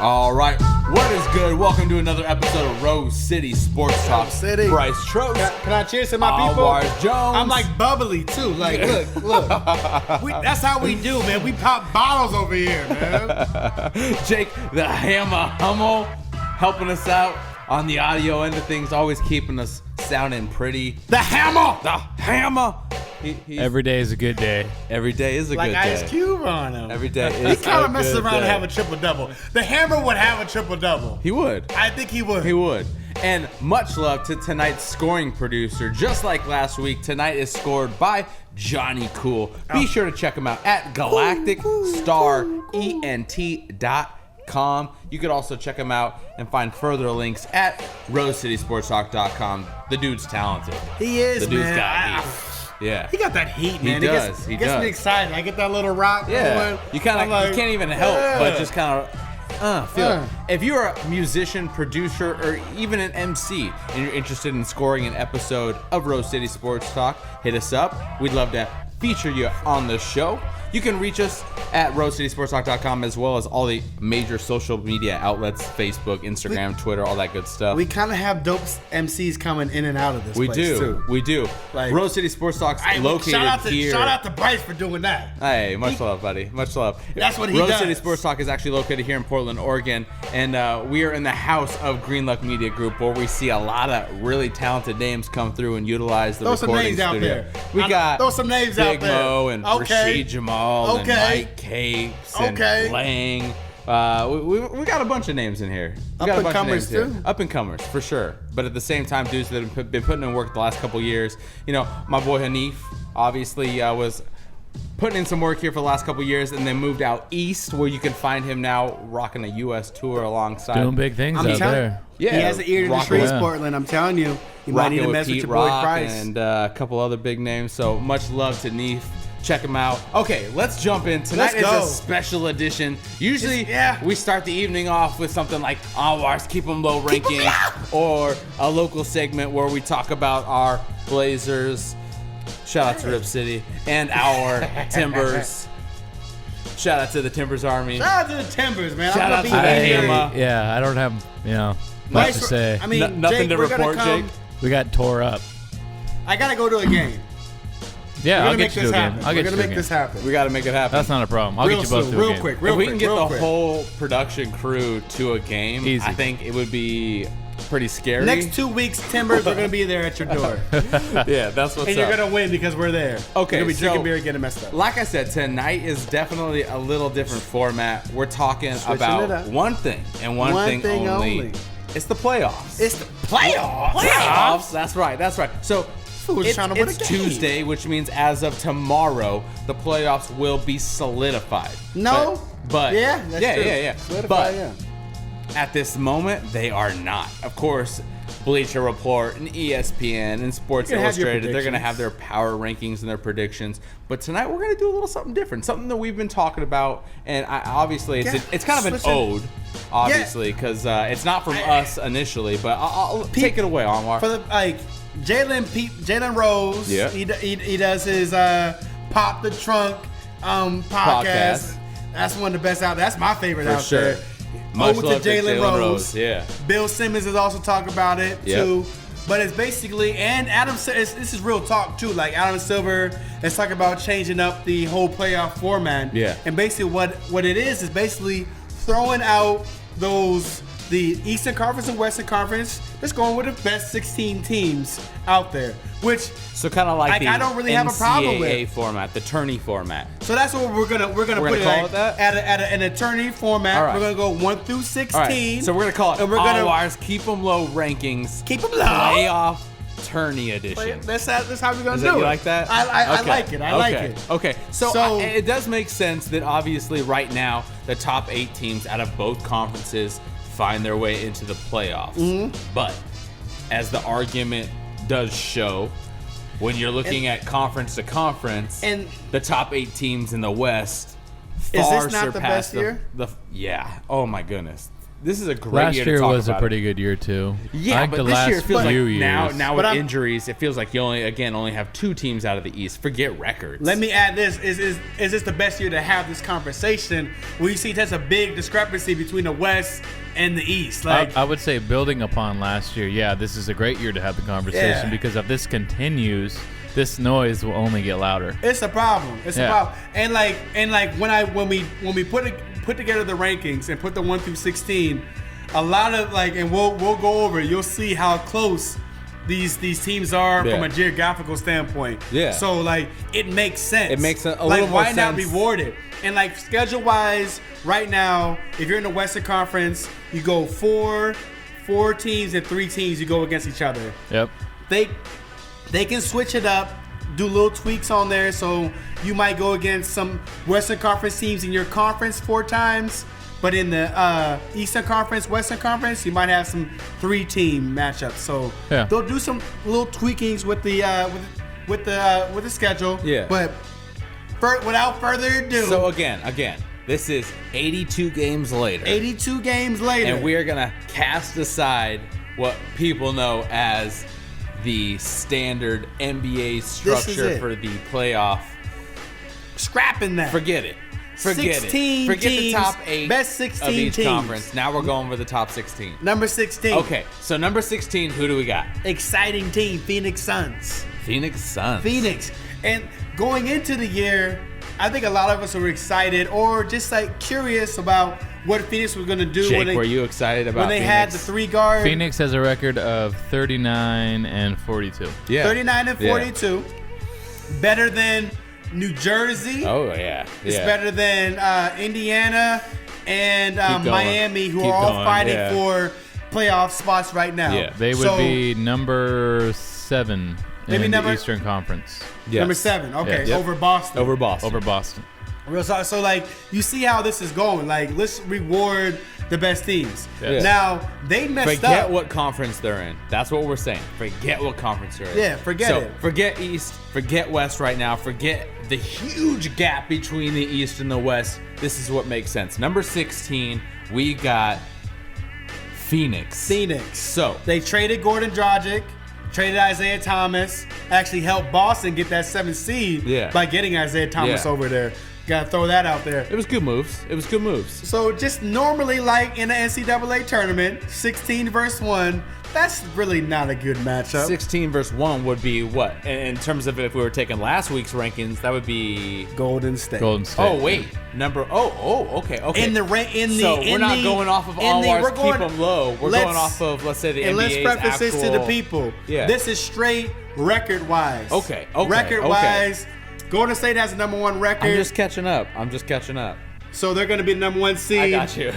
All right, what is good? Welcome to another episode of Rose City Sports Talk. City. Bryce Trost. Can I cheers to my people? Anwar Jones. I'm like bubbly too. Like, look. That's how we do, man. We pop bottles over here, man. Jake, the Hammer Hummel, helping us out on the audio end of things, always keeping us sounding pretty. The Hammer. The Hammer. Every day is a good day. Every day is a Like good Ice day. Cube on him. Every day He is kind a of messes good around and day. have a triple-double. The Hammer would have a triple-double. He would. I think he would. He would. And much love to tonight's scoring producer. Just like last week, tonight is scored by Jonny Cool. Be sure to check him out at galacticstarent.com. You could also check him out and find further links at rosecitysportstalk.com. The dude's talented. He is, The dude's man. got heat. Yeah. He got that heat, man. does. He gets me excited. I get that little rock Yeah, going. you kind of I'm like, you can't even help but just kind of feel it. If you're a musician, producer, or even an MC and you're interested in scoring an episode of Rose City Sports Talk, hit us up. We'd love to feature you on the show. You can reach us at rosecitysportstalk.com as well as all the major social media outlets, Facebook, Instagram, Twitter, all that good stuff. We kind of have dope MCs coming in and out of this place, too. We do. Like- Rose City Sports Talk's located here. Shout out to Bryce for doing that. Hey, much love, buddy. Much love. That's what he Rose does. City Sports Talk is actually located here in Portland, Oregon, and we are in the house of Green Luck Media Group, where we see a lot of really talented names come through and utilize the Throw some recording names out studio. there. We got throw some names Big out there. Mo and Rashid Jamal and Mike Capes and Lang. We got a bunch of names in here. We got a bunch of names here. Up and comers, for sure. But at the same time, dudes that have been putting in work the last couple years. You know, my boy Hanif obviously was putting in some work here for the last couple years and then moved out east, where you can find him now rocking a U.S. tour alongside. Doing big things out there. Yeah, he has an ear to the streets, yeah. Portland. I'm telling you. You might need to mess with your boy Bryce. And a couple other big names. So much love to Neef. Check him out. Okay, let's jump in. Tonight is a special edition. Usually, we start the evening off with something like Anwar's Keep 'em Low ranking, or a local segment where we talk about our Blazers. Shout out to Rip City and our Timbers. Shout out to the Timbers Army. Shout out to the Timbers, man. Shout out to the I don't have, much to say. I mean, nothing Jake, to report, Jake. We got tore up. I gotta go to a game. Yeah, I'll get you to a game. We're gonna make this happen. We got to make it happen. That's not a problem. I'll get you both to a real game. quick. If we can get the whole production crew to a game, Easy. I think it would be pretty scary. Next 2 weeks, Timbers, we're gonna be there at your door. Yeah, that's what's And you're gonna win because we're there. Okay, You're gonna be so- drinking beer and getting messed up. Like I said, tonight is definitely a little different format. We're talking Switching it about up. one thing and one thing only. It's the playoffs. It's the playoffs. Playoffs. That's right. That's right. So Who's trying to win a it's game? Tuesday, which means as of tomorrow, the playoffs will be solidified. No. But Yeah, that's true. Yeah. Solidified, But yeah. at this moment, they are not. Of course, Bleacher Report and ESPN and Sports You're gonna have your Illustrated, they're going to predictions. have their power rankings and their predictions. But tonight, we're going to do a little something different, something that we've been talking about. And obviously, it's kind of an ode, obviously, because it's not from us initially. But I'll take it away, Anwar. For the Jalen Rose. Yeah. He does his Pop the Trunk podcast. That's one of the best out there. That's my favorite For out sure. there. Much Over love to Jalen Rose. Yeah. Bill Simmons has also talked about it too. But it's basically, and this is real talk too. Like Adam Silver is talking about changing up the whole playoff format. Yeah. And basically what it is basically throwing out the Eastern Conference and Western Conference, just going with the best 16 teams out there. So kind of like the I don't really have a problem with NCAA format, the tourney format. So that's what we're gonna put gonna it call like, it that? at an attorney format. All right. We're gonna go 1 through 16. All right. So we're gonna call it and we're gonna Anwar's Keep 'em Low rankings. keep them low. Playoff tourney edition. That's how we're gonna Is do that, it. you like that? I Okay. like it. I like it. Okay. So, So- it does make sense that obviously right now the top 8 teams out of both conferences find their way into the playoffs. Mm-hmm. But as the argument does show, when you're looking at conference to conference, And- the top 8 teams in the West Is far this not the surpass best year? Yeah. Oh my goodness. this is a great Last year year to talk was a about pretty it. good year too. Yeah, I think but the this last year it feels few like years. now with injuries, it feels like you only have 2 teams out of the East. Forget records. Let me add this: is this the best year to have this conversation? Where you see there's a big discrepancy between the West and the East. Like I would say, building upon last year, yeah, this is a great year to have the conversation because if this continues, this noise will only get louder. It's a problem. It's a problem. And like when we put together the rankings and put the 1 through 16, a lot of and we'll go over it. You'll see how close these teams are from a geographical standpoint. Yeah. So it makes sense. It makes a little more sense. Why not reward it? And schedule wise, right now, if you're in the Western Conference, you go four teams and 3 teams. You go against each other. Yep. They can switch it up, do little tweaks on there. So you might go against some Western Conference teams in your conference 4 times, but in the Eastern Conference, Western Conference, you might have some 3-team matchups. So they'll do some little tweakings with the schedule. Yeah. But without further ado, so again, this is 82 games later. 82 games later, and we are gonna cast aside what people know as the standard NBA structure for the playoff. Scrapping that. Forget it. Forget 16 it. Forget teams, the top 8 best 16 of each teams. conference. Now we're going for the top 16. Number 16. Okay, so number 16, who do we got? Exciting team, Phoenix Suns. Phoenix. And going into the year, I think a lot of us were excited or just curious about what Phoenix was going to do. Jake, were you excited about when they Phoenix? had the 3 guard? Phoenix has a record of 39 and 42. Yeah. 39 and 42. Yeah. Better than New Jersey. Oh, yeah. It's better than Indiana and Miami, who are all fighting for playoff spots right now. Yeah, they would be number 7 in the Eastern Conference. Yes. Number 7, okay, over Boston. Over Boston. Real sorry. So you see how this is going. Let's reward the best teams. Yes. Now they messed up. Forget what conference they're in. That's what we're saying. Forget what conference they're in. Yeah, forget it. Forget East. Forget West right now. Forget the huge gap between the East and the West. This is what makes sense. Number 16, we got Phoenix. So they traded Goran Dragic. Traded Isaiah Thomas. Actually helped Boston get that 7th seed by getting Isaiah Thomas over there. Gotta throw that out there. It was good moves. So just normally in the NCAA tournament, 16 versus 1, that's really not a good matchup. 16 versus 1 would be what? In terms of if we were taking last week's rankings, that would be Golden State. Oh wait, okay. So we're not going off of Anwar's keep them low. We're going off of, let's say, the NBA's and let's preface this to the actual people. Yeah. This is straight record-wise. Okay. Record-wise, Golden State has the number 1 record. I'm just catching up. So they're going to be the number 1 seed. I got you.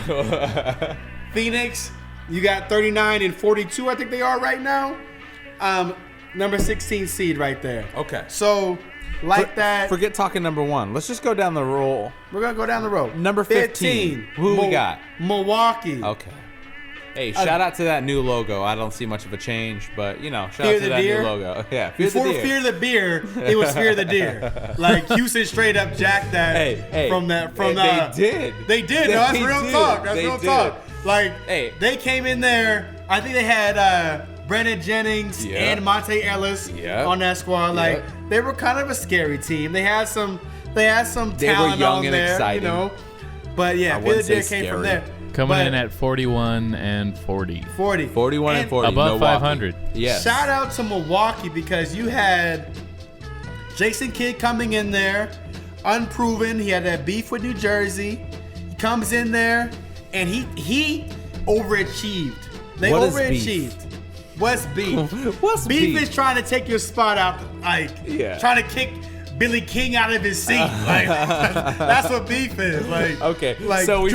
Phoenix, you got 39 and 42, I think they are right now. Number 16 seed right there. Okay. So, that. Forget talking number 1. Let's just go down the roll. We're going to go down the road. Number 15. Who we got? Milwaukee. Okay. Hey, shout out to that new logo. I don't see much of a change, but, shout out to that new logo. Yeah, Before Fear the Beer, it was Fear the Deer. Houston straight up jacked that from that. They did. No, that's real talk. That's real talk. They came in there. I think they had Brandon Jennings and Monte Ellis on that squad. They were kind of a scary team. They had some talent on there, exciting. But Fear the Deer came from there. Coming in at 41 and 40. 41 and 40. Above Milwaukee. 500. Yes. Shout out to Milwaukee because you had Jason Kidd coming in there, unproven. He had that beef with New Jersey. He comes in there and he overachieved. They overachieved. What's beef? What's beef? Beef is trying to take your spot out, trying to kick Billy King out of his seat. That's what beef is. So we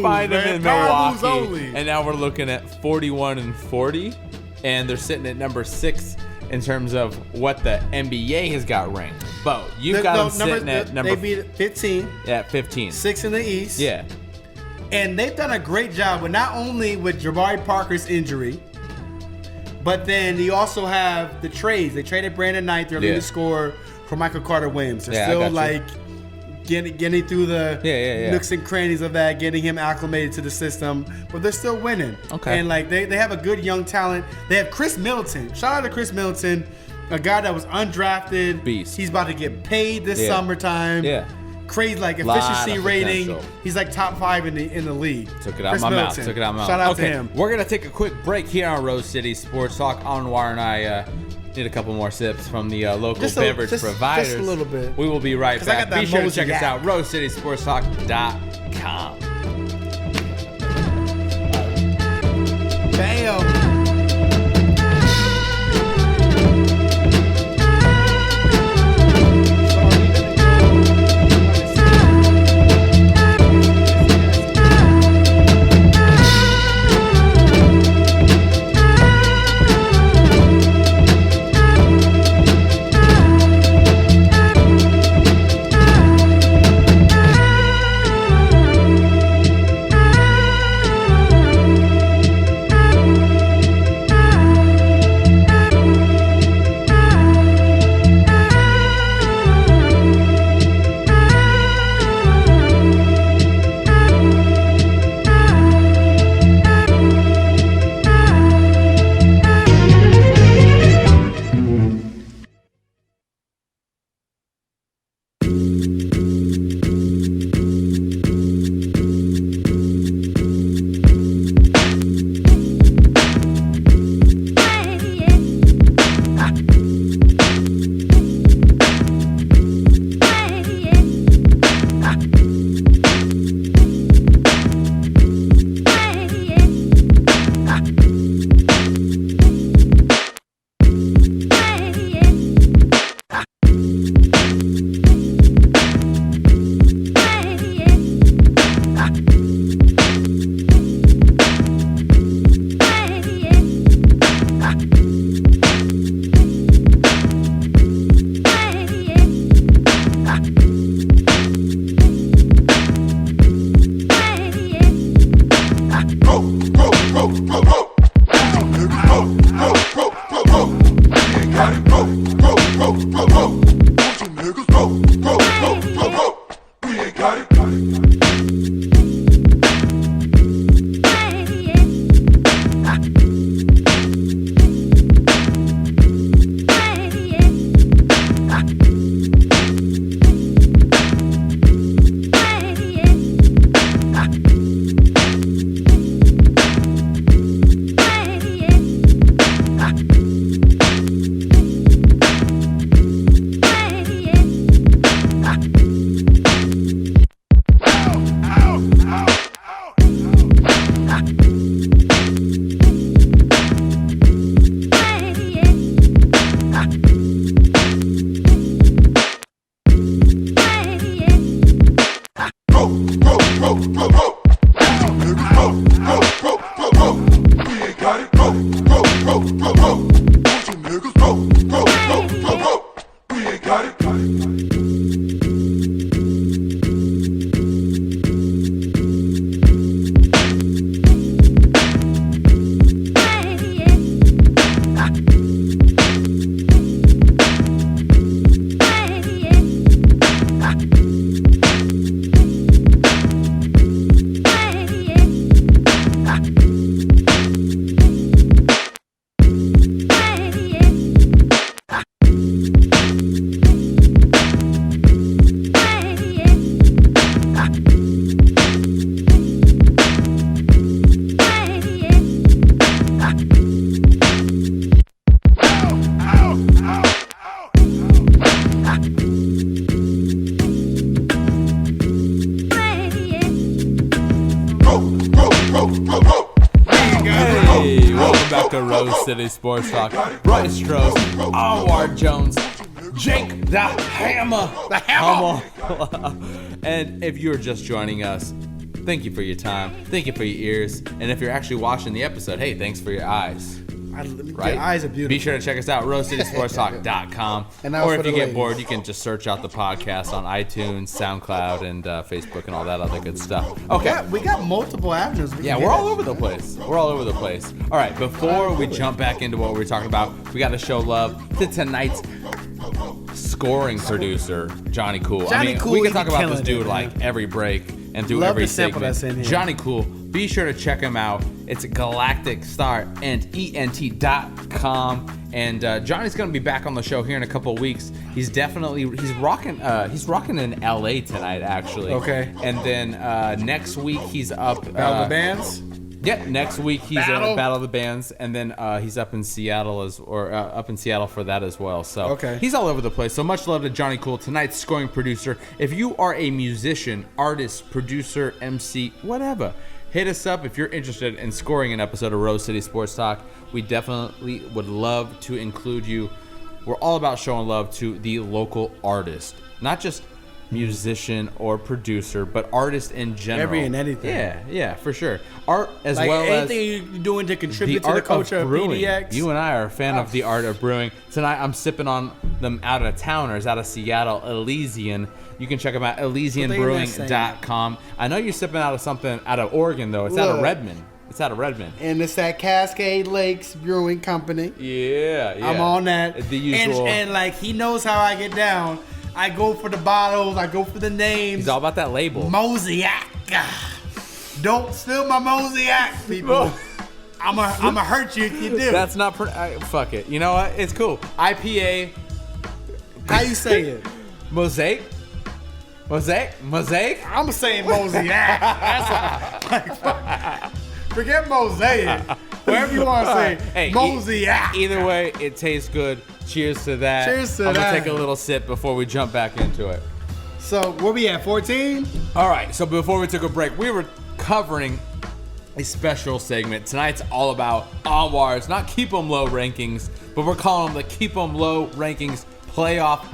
find them in Milwaukee, only. And now we're looking at 41 and 40, and they're sitting at number 6 in terms of what the NBA has got ranked. Bo, you've got them sitting at number. They beat 15. Yeah, 15. 6 in the East. Yeah. And they've done a great job with not only with Jabari Parker's injury, but then you also have the trades. They traded Brandon Knight, their leading scorer, for Michael Carter Williams. They're still getting through the nooks and crannies of that, getting him acclimated to the system, but they're still winning. Okay. And like they have a good young talent. They have Chris Middleton. Shout out to Chris Middleton, a guy that was undrafted. Beast. He's about to get paid this summertime. Yeah. Crazy like efficiency rating. He's like top 5 in the league. Took it out of my mouth. Shout out to him. We're gonna take a quick break here on Rose City Sports Talk. Anwar and I need a couple more sips from the local beverage providers. Just a little bit. We will be right back. Be sure to check us out, RoseCitySportsTalk.com. Bam. Rose City Sports Talk. Bryce Trost, Anwar Jones, Jake the Hammer, Hummel. And if you're just joining us, thank you for your time. Thank you for your ears. And if you're actually watching the episode, hey, thanks for your eyes. Right? Your eyes are beautiful. Be sure to check us out, RoseCitySportsTalk.com. Or if you get bored, you can just search out the podcast on iTunes, SoundCloud, and Facebook, and all that other good stuff. Okay, we got multiple avenues. We're all over the place. All right, before we jump back into what we were talking about, we got to show love to tonight's scoring producer, Jonny Cool. Johnny Cool, we he can talk be about this killing dude it, like man. every break and through Love every the sample segment. that's in here. Jonny Cool. Be sure to check him out. It's Galactic Star and ENT.com. And Johnny's gonna be back on the show here in a couple of weeks. He's rocking in LA tonight, actually. Okay. And then next week he's up. Battle of the Bands. Yep, next week he's Battle? at Battle of the Bands, and then he's up in Seattle up in Seattle for that as well. So Okay. he's all over the place. So much love to Jonny Cool, tonight's scoring producer. If you are a musician, artist, producer, MC, whatever, hit us up if you're interested in scoring an episode of Rose City Sports Talk. We definitely would love to include you. We're all about showing love to the local artist, not just musician or producer, but artist in general. Every and anything. Yeah, for sure. Art as Like well as anything you're doing to contribute to the art culture of brewing. PDX. You and I are a fan of the art of brewing. Tonight I'm sipping on them out of towners out of Seattle, Elysian. You can check them out, ElysianBrewing.com. I know you're sipping out of something out of Oregon though. It's out of Look. Redmond. It's out of Redmond. And it's that Cascade Lakes Brewing Company. Yeah. I'm on that. The usual. And like he knows how I get down. I go for the bottles. I go for the names. He's all about that label. Mosaic. Don't steal my Mosaic, people. I'ma hurt you if you do. That's not fuck it. You know what? It's cool. IPA. How you say it? Mosaic. I'm saying Mosaic. That's like, forget Mosaic. Whatever you want to say. Hey, Mosaic. Either way, it tastes good. Cheers to that. Cheers to I'm that. gonna take a little sip before we jump back into it. So where we at? 14? All right. So before we took a break, we were covering a special segment. Tonight's all about Anwar's, not Keep 'em Low rankings, but we're calling them the Keep 'em Low rankings playoff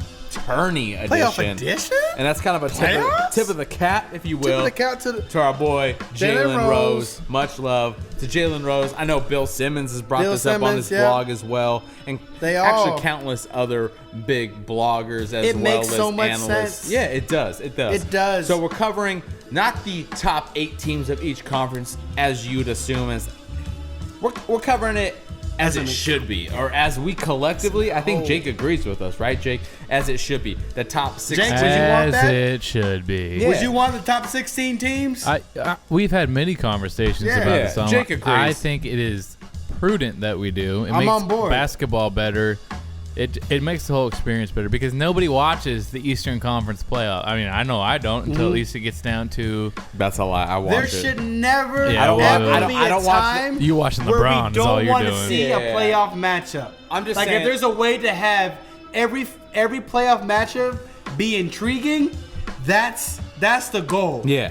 tourney edition. Playoff edition? And that's kind of a tip of the cap, if you will. Tip of the cap to our boy Jalen Jalen Rose. Rose. Much love to Jalen Rose. I know Bill Simmons has brought Bill this up on Simmons, his yeah. blog as well, and They actually all. countless other big bloggers as It well makes as so much analysts. sense. Yeah, it does. It does. It does. So we're covering not the top 8 teams of each conference as you'd assume. As we're covering it as it should be, or as we collectively. I think Jake agrees with us, right, Jake? As it should be. The top 6 Jake, teams. would you want As that? it should be. Yeah. Would you want the top 16 teams? We've had many conversations Yeah. about Yeah, this. On, Jake agrees. I think it is prudent that we do. It I'm makes on board. basketball better. It makes the whole experience better because nobody watches the Eastern Conference playoff. I mean, I know I don't until at least it gets down to That's a lie. I watch there it. should never Yeah, ever well, I don't- be I a don't watch time you watching where LeBron we is all don't you're want to doing. see Yeah. a playoff matchup. I'm just like saying- if there's a way to have every playoff matchup be intriguing, that's the goal. Yeah.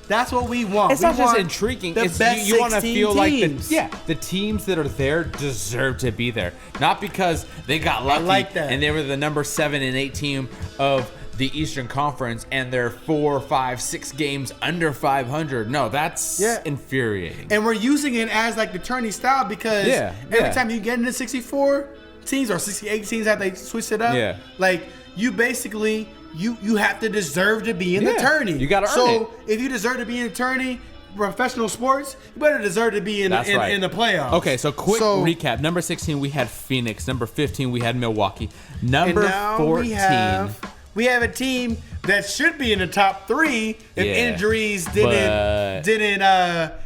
That's what we want. It's We not just want intriguing. The It's best you want to 16 feel teams. like the teams that are there deserve to be there, not because they got lucky like that. and they were the number 7 and 8 team of the Eastern Conference and they're 4, 5, 6 games under 500. No, that's infuriating. And we're using it as like the tourney style because every time you get into 64 teams or 68 teams after they switch it up, like you basically you have to deserve to be in the tourney. You gotta earn So if you deserve to be in the tourney, professional sports, you better deserve to be in the playoffs. Okay, so quick recap. Number 16, we had Phoenix. Number 15, we had Milwaukee. Number and now 14. we have a team that should be in the top 3 if injuries didn't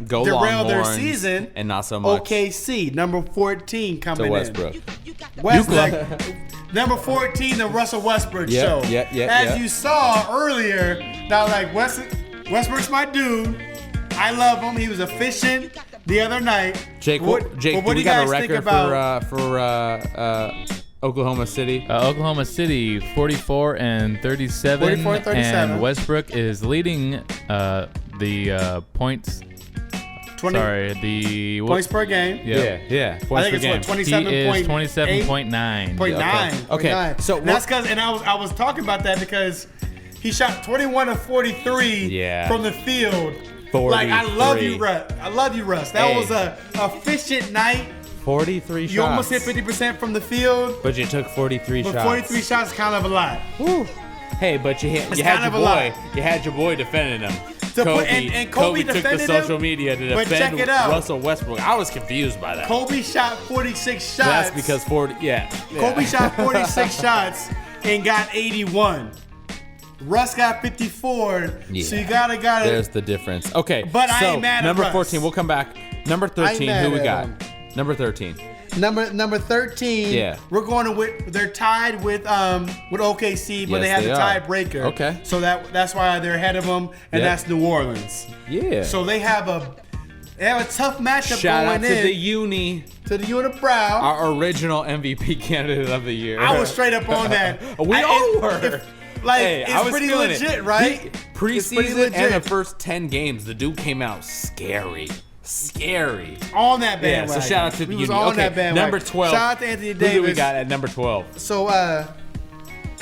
Go derail their Longhorns season. and not so much. OKC, number 14 coming To Westbrook. in. Westbrook. Number 14, the Russell Westbrook show. As you saw earlier, now like Westbrook's my dude. I love him. He was efficient the other night. Jake, what do do we you got a guys think record about for Oklahoma City? Oklahoma City 44 and 37. 44 and 37. And Westbrook is leading the points. 20 the points per game? Yeah. I think it's what, 27.9. 27.9. Okay. So and that's because, and I was talking about that because he shot 21 of 43 from the field. 43. Like I love you, Russ. That was a efficient night. 43 shots. You almost hit 50% from the field, but you took 43 shots. But 43 shots is kind of a lot. Whew. Hey, but you had your boy defending him. Kobe took the social media to defend Russell Westbrook. I was confused by that. Kobe shot 46 shots. That's because Kobe shot 46 shots and got 81. Russ got 54. Yeah. So you gotta. There's the difference. Okay. But I ain't mad at number Russ. 14. We'll come back. Number 13. Who we got? Number 13. Number 13. Yeah. We're going to. They're tied with OKC, but Yes, they have they the are. tiebreaker. Okay. So that's why they're ahead of them, and that's New Orleans. Yeah. So they have a tough matchup Shout out going to in. the Uni. To the unibrow. Our original MVP candidate of the year. I was straight up on that. We all were. It's pretty legit, right? Preseason and the first 10 games, the dude came out scary. On that bandwagon. Yeah, so shout out to the Uni. Uni. On Okay, that bandwagon. number 12. Shout out to Anthony Davis. Who do we got at number 12? So,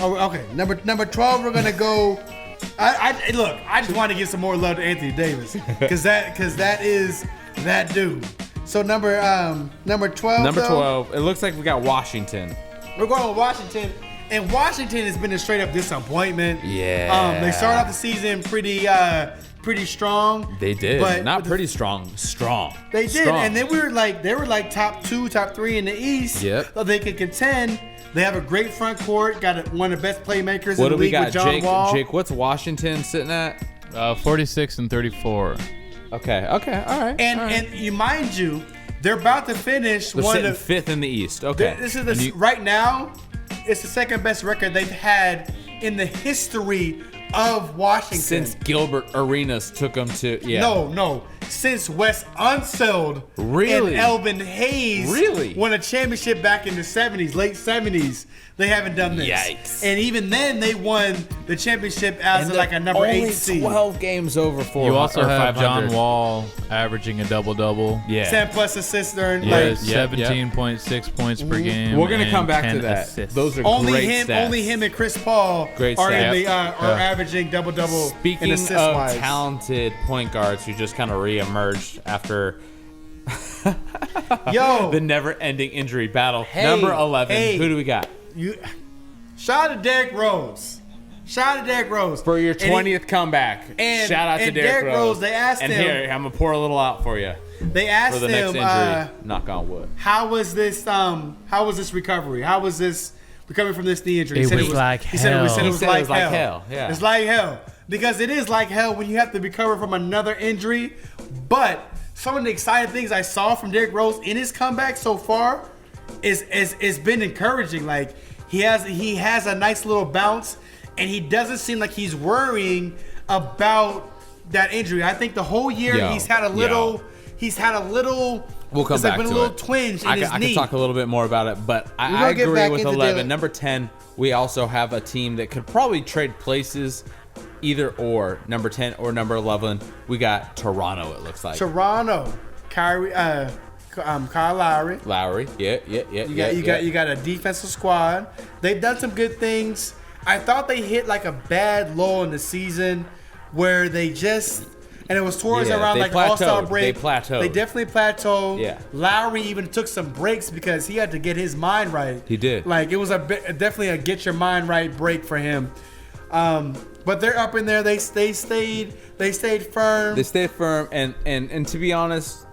okay. Number 12, we're gonna go. I just want to give some more love to Anthony Davis because that is that dude. So number 12. Number 12. It looks like we got Washington. We're going with Washington, and Washington has been a straight up disappointment. Yeah. They started off the season pretty strong. They did, but not pretty strong. They did, Strong. and then they were like top 2, top 3 in the East. Yep. So they could contend. They have a great front court. Got one of the best playmakers What in the do we league got, with John Jake? Wall. Jake, what's Washington sitting at? 46 and 34. Okay, all right. And mind you, they're about to finish They're one sitting of fifth in the East. Okay. This is right now. It's the second best record they've had in the history of Washington Since Gilbert Arenas took them to No. Since Wes Unseld Really? and Elvin Hayes Really? won a championship back in the 70s, late 70s. They haven't done this. Yikes. And even then, they won the championship as like a number 8 seed. 12 games over for You also have 500. John Wall averaging a double-double. Yeah. 10 plus assists during He Yeah. has 17.6 points per game. We're gonna and come back to 10 that. assists. Those are Only great him, stats. only him and Chris Paul Great are in stats. the are averaging double-double. Speaking in of assist-wise. talented point guards who just kind of re-emerged after Yo, the never-ending injury battle. Hey, Number 11. hey. Who do we got? Shout out to Derrick Rose. For your And he- 20th comeback. and- Shout out to and Derrick Derrick Rose, they asked and him- here, I'm going to pour a little out for you They for asked the next him, injury. Knock on wood. how was this recovery? How was this recovering from this knee injury? It He said was like he said it was, hell. it was He said like it was like hell. hell, yeah. It's like hell. Because it is like hell when you have to recover from another injury. But some of the exciting things I saw from Derrick Rose in his comeback so far is been encouraging. Like he has a nice little bounce, and he doesn't seem like he's worrying about that injury. I think the whole year he's had a little. We'll come it's back like been to a little it. twinge in I his can knee. talk a little bit more about it, but I gonna get agree back with into 11. Dylan. Number 10, we also have a team that could probably trade places, either or. Number 10 or number 11, we got Toronto. It looks like Toronto, Kyle Lowry. Lowry. Yeah. You got a defensive squad. They've done some good things. I thought they hit like a bad lull in the season where they just. And it was towards Yeah, around they like the All-Star plateaued. break. They plateaued. They definitely plateaued. Yeah. Lowry even took some breaks because he had to get his mind right. He did. Like it was definitely a get your mind right break for him. But they're up in there. They stayed firm. They stayed firm, and to be honest,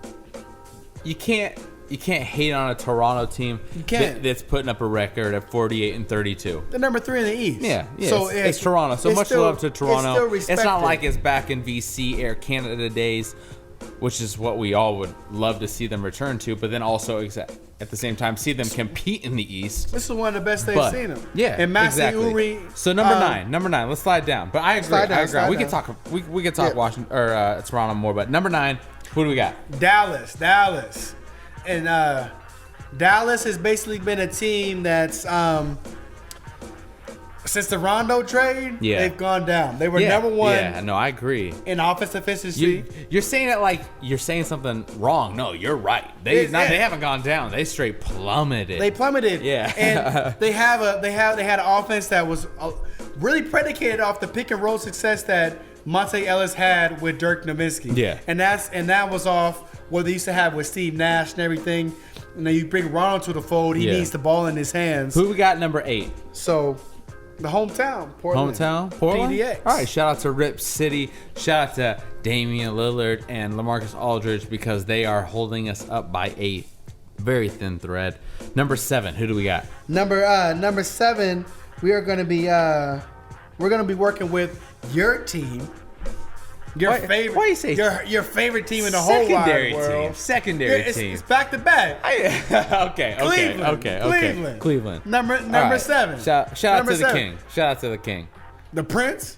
you can't hate on a Toronto team can't. that's putting up a record at 48 and 32. They're number 3 in the East. Yeah. So it's Toronto. So it's much still- love to Toronto. It's It's not respected. like it's back in VC Air Canada days, which is what we all would love to see them return to. But then also at the same time see them compete in the East. This is one of the best they've But seen them. yeah, and Maxi exactly. Uri. So number 9. Let's slide down. But I agree. Slide down, slide We can down. talk. We can talk Yeah. Washington or Toronto more. But number 9, who do we got? Dallas, and Dallas has basically been a team that's since the Rondo trade, they've gone down. They were number 1 Yeah, no, I agree. in offensive efficiency. You're saying it like you're saying something wrong. No, you're right. They haven't gone down. They straight plummeted. They plummeted. Yeah. and they had an offense that was really predicated off the pick and roll success that Monte Ellis had with Dirk Nowitzki. Yeah. and that was off what they used to have with Steve Nash and everything. And then you bring Ronald to the fold. He needs the ball in his hands. Who we got number 8? So, the Portland. Portland. PDX. All right, shout out to Rip City. Shout out to Damian Lillard and LaMarcus Aldridge because they are holding us up by 8. Very thin thread. Number 7, who do we got? Number 7, we are going to be working with your team. Your favorite. Why you say your favorite team in the whole wide world? Secondary team. It's back to back. Okay. Cleveland. Number right. 7. Shout out to the king. Shout out to the king. The Prince.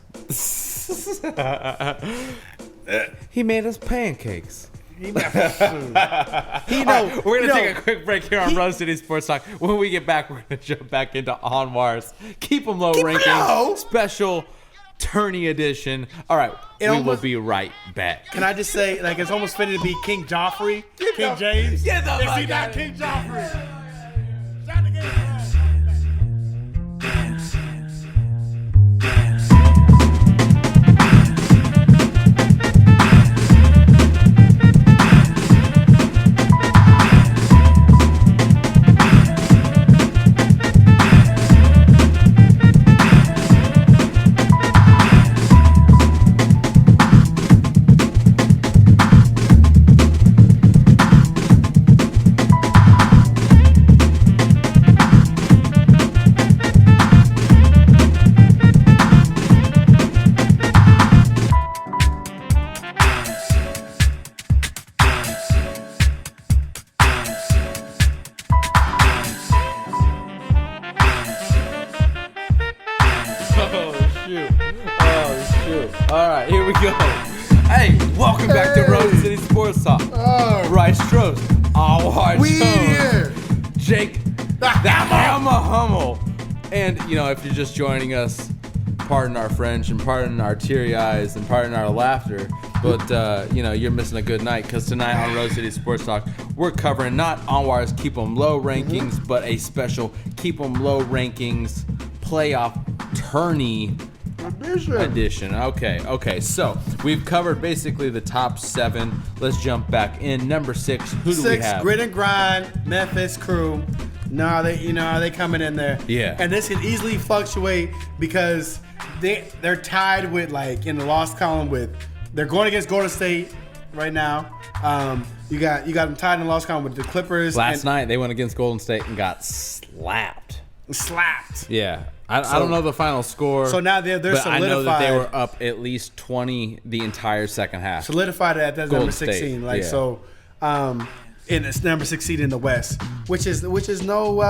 He made us pancakes. He knows food. Right, we're gonna take a quick break here on Rose City Sports Talk. When we get back, we're gonna jump back into Anwar's Keep 'em Low rankings special tourney edition. All right, we will be right back. Can I just say, like, it's almost fitting to be King Joffrey, King James. Get the Is fuck he not out King Joffrey? Shout to King All right, here we go. Hey, welcome back to Rose City Sports Talk. Bryce Trost, Anwar Jones, Jake, the Hammer Hummel. And, you know, if you're just joining us, pardon our French and pardon our teary eyes and pardon our laughter, but, you know, you're missing a good night because tonight on Rose City Sports Talk, we're covering not Anwar's Keep 'em Low rankings, but a special Keep 'em Low rankings playoff tourney edition. Okay. So we've covered basically the top 7. Let's jump back in. Number 6. Who do we have? Grit and Grind, Memphis Crew. No, they coming in there. Yeah. And this can easily fluctuate because they're tied with, like, in the loss column with. They're going against Golden State right now. You got them tied in the loss column with the Clippers. Last night they went against Golden State and got slapped. Yeah. I don't know the final score. So now they're but solidified. I know that they were up at least 20 the entire second half. Solidified at that number 16. State, so, and it's number 16 in the West, which is no.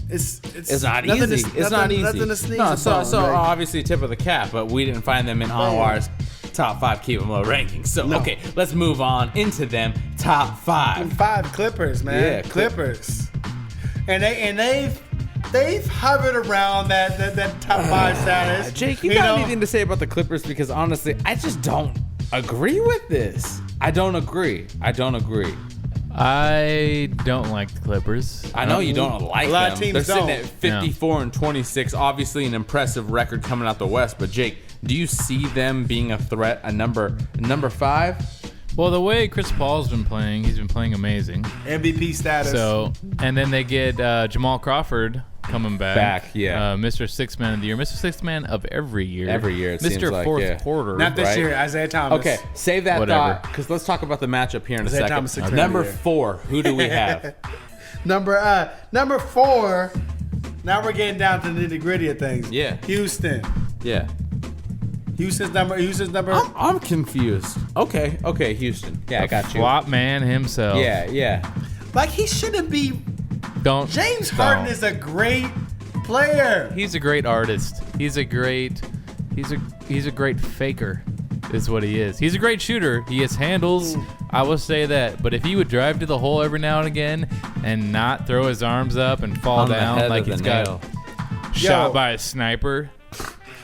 It's not easy. It's not easy. Nothing to sneeze so about, right? obviously tip of the cap, but we didn't find them in Anwar's top 5 Keep 'em Low rankings. So okay, let's move on into them top 5. 5 Clippers, man. Yeah, Clippers. And they've hovered around that top 5 status. Jake, you got anything to say about the Clippers? Because honestly, I just don't agree with this. I don't agree. I don't like the Clippers. I know you don't like them. A lot of teams They're sitting at 54 and 26. Obviously, an impressive record coming out the West. But Jake, do you see them being a threat? A number 5? Well, the way Chris Paul's been playing, he's been playing amazing. MVP status. So, and then they get Jamal Crawford coming back. Mr. Sixth Man of the Year. Mr. Sixth Man of every year. Every year, it Mr. seems like, Fourth Quarter. Not this right? year, Isaiah Thomas. Okay, save that thought, because let's talk about the matchup here in a second. Number 4, who do we have? Number 4, now we're getting down to the nitty-gritty of things. Yeah. Houston. Yeah. Houston's number. I'm confused. Okay, Houston. Yeah, I got you. Flop man himself. Yeah. Like, he shouldn't be. James Harden is a great player. He's a great artist. He's a great faker, is what he is. He's a great shooter. He has handles. I will say that. But if he would drive to the hole every now and again and not throw his arms up and fall down like he's got shot by a sniper,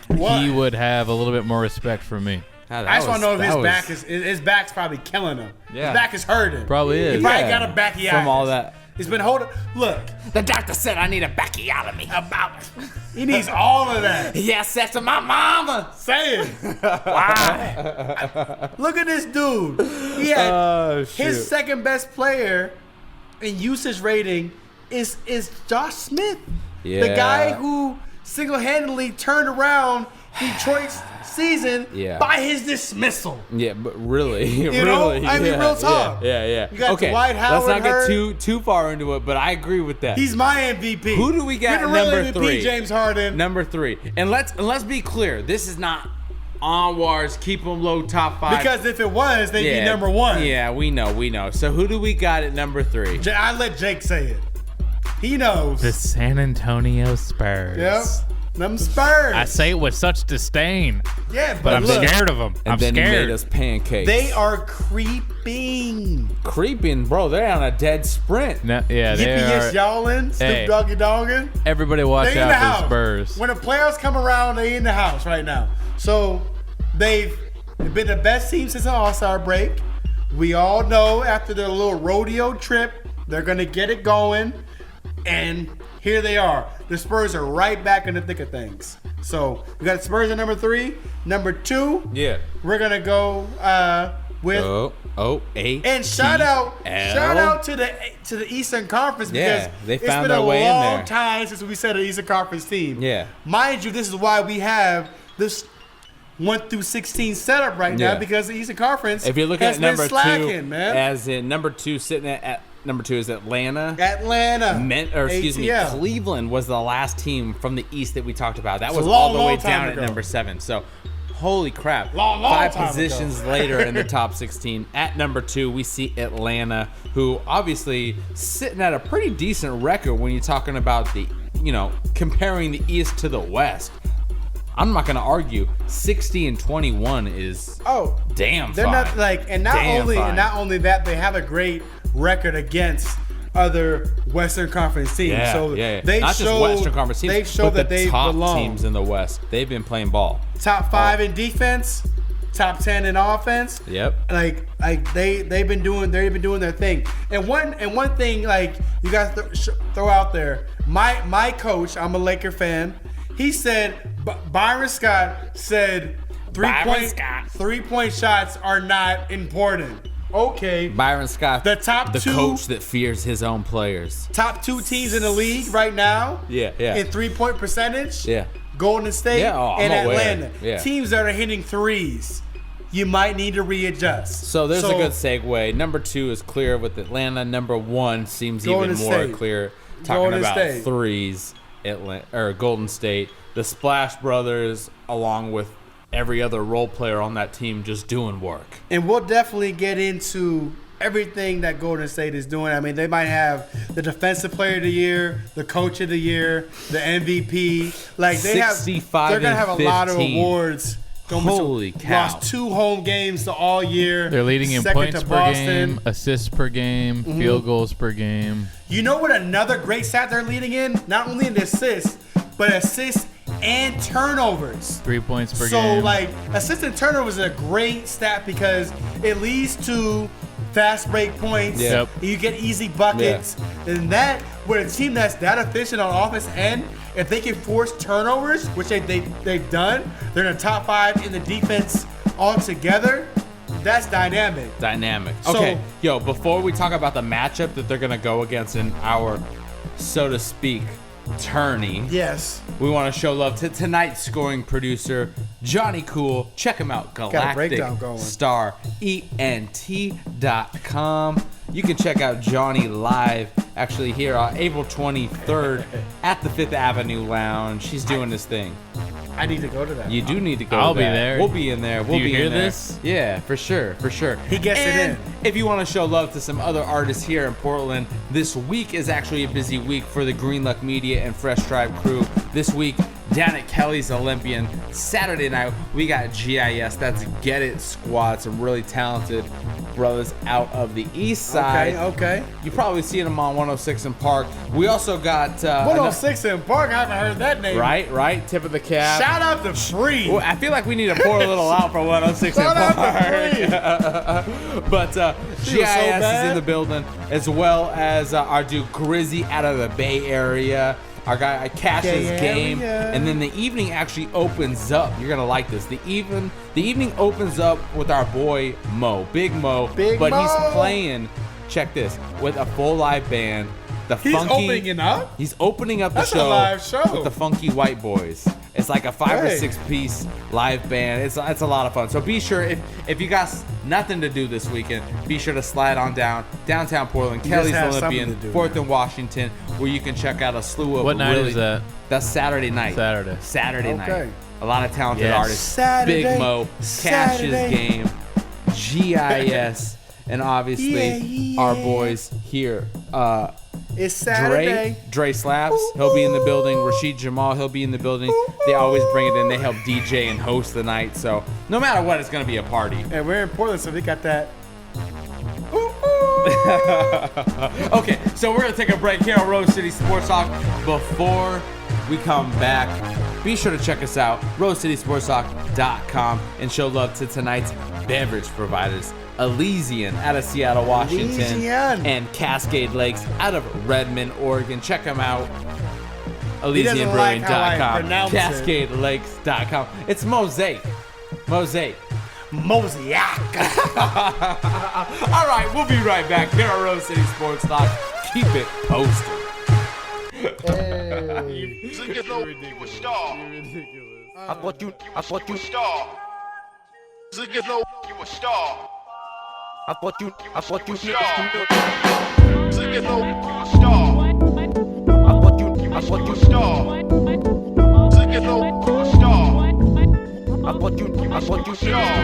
he would have a little bit more respect for me. I just want to know if his back's probably killing him. Yeah. His back is hurting. Probably is. He probably got a bacchitis. From all that. He's been holding. Look, the doctor said I need a bacchiotomy. He needs all of that. Yes, that's what my mama. Say it. Why? Look at this dude. He had his second best player in usage rating is Josh Smith. Yeah. The guy who single-handedly turned around Detroit's season by his dismissal. Yeah, but really, you know, I mean, real talk. Yeah. You got Dwight Howard. Let's not get too far into it, but I agree with that. He's my MVP. Who do we got at number 3? James Harden. Number 3, and let's be clear. This is not Anwar's keep him low top 5. Because if it was, they'd be number 1. Yeah, we know. So who do we got at number 3? I let Jake say it. He knows. The San Antonio Spurs. Yep. Them Spurs. I say it with such disdain. Yeah, but I'm scared of them. I'm then scared. He made us pancakes. They are creeping. Bro. They're on a dead sprint. No, yeah, they Yippee are. y'allin', Snoop Doggy Doggin'. Everybody watch out for Spurs. When the playoffs come around, they in the house right now. So they've been the best team since the All-Star break. We all know after their little rodeo trip, they're going to get it going. And here they are. The Spurs are right back in the thick of things. So we got Spurs at number 3. Number 2, we're gonna go with and shout out to the Eastern Conference because they found it's been their way in there. a long time since we said an Eastern Conference team. Yeah, mind you, this is why we have this 1 through 16 setup right now because the Eastern Conference. If you're looking at number 2, man. as in number 2 sitting at number 2 is Atlanta. Cleveland was the last team from the East that we talked about. That was all the way down at number 7. So, holy crap. Long 5 positions later in the top 16. At number 2, we see Atlanta, who obviously sitting at a pretty decent record when you're talking about comparing the East to the West. I'm not gonna argue. 60-21 is damn they're fine. not not only that, they have a great record against other Western Conference teams. They not just Western Conference teams. They show that they top belong. Teams in the West. They've been playing ball. Top 5 in defense, top 10 in offense. Yep. They've been doing their thing. And one thing you guys throw out there. My coach, I'm a Laker fan. He said Byron Scott said 3-point shots are not important. Okay. Byron Scott, the top the 2 coach that fears his own players. Top 2 teams in the league right now. Yeah. In 3-point percentage. Yeah. Golden State and Atlanta. Yeah. Teams that are hitting threes. You might need to readjust. So there's a good segue. Number 2 is clear with Atlanta. Number 1 seems even more clear. Talking about threes. Golden State, the Splash Brothers, along with every other role player on that team, just doing work. And we'll definitely get into everything that Golden State is doing. I mean, they might have the Defensive Player of the Year, the Coach of the Year, the MVP. They're gonna have a lot of awards. Holy cow! Lost 2 home games all year. They're leading in points per game, assists per game, field goals per game. You know what another great stat they're leading in? Not only in assists, but assists and turnovers. 3 points per game. So, assists and turnovers is a great stat because it leads to fast break points. Yep. You get easy buckets. Yeah. And that, with a team that's that efficient on offense end, if they can force turnovers, which they've done, they're in the top 5 in the defense altogether. That's dynamic. Okay, before we talk about the matchup that they're going to go against in our, so to speak, tourney. Yes. We want to show love to tonight's scoring producer, Jonny Cool. Check him out, galacticstarent.com. You can check out Jonny live, actually here on April 23rd at the 5th Avenue Lounge. He's doing this thing. I need to go to that. You do need to go I'll to that. be there. We'll be in there. Do you hear this? Yeah, for sure. He gets it in. If you want to show love to some other artists here in Portland, this week is actually a busy week for the Green Luck Media and Fresh Drive crew. This week, down at Kelly's Olympian. Saturday night, we got GIS. That's Get It Squad. Some really talented brothers out of the east side. Okay. You probably seen them on 106 in Park. We also got 106 in Park. I haven't heard that name. Right. Tip of the cap. Shout out to Free. Well, I feel like we need to pour a little out for 106 in Park. But GIS is in the building, as well as our dude Grizzy out of the Bay Area. Our guy Cash's Game, and then the evening actually opens up. You're gonna like this. The evening opens up with our boy Mo, Big Mo, but he's playing. Check this, with a full live band. He's opening up. He's opening up the show. That's a live show with the Funky White Boys, It's like a 5 or 6 piece live band. It's a lot of fun. So be sure, if you got nothing to do this weekend, be sure to slide on downtown Portland, Kelly's Olympian, 4th and Washington, where you can check out a slew of What night is that? That's Saturday night. Saturday night. A lot of talented artists. Saturday, Big Mo, Cash's Game, GIS, and obviously our boys here. It's Saturday. Dre Slaps, he'll be in the building. Rashid Jamal, he'll be in the building. They always bring it in. They help DJ and host the night. So no matter what, it's going to be a party. And we're in Portland, so we got that. Okay, so we're going to take a break here on Rose City Sports Talk. Before we come back, be sure to check us out, rosecitysportstalk.com, and show love to tonight's beverage providers. Elysian out of Seattle, Washington, and Cascade Lakes out of Redmond, Oregon. Check them out. ElysianBrewing.com, CascadeLakes.com. It's Mosaic. Mosaic. All right, we'll be right back here on Rose City Sports Talk. Keep it posted. I thought you a star. You a star. I thought you a star. You a star. I thought you a star. You a star. I thought you a star. You a star. I thought you a star. I thought you a star.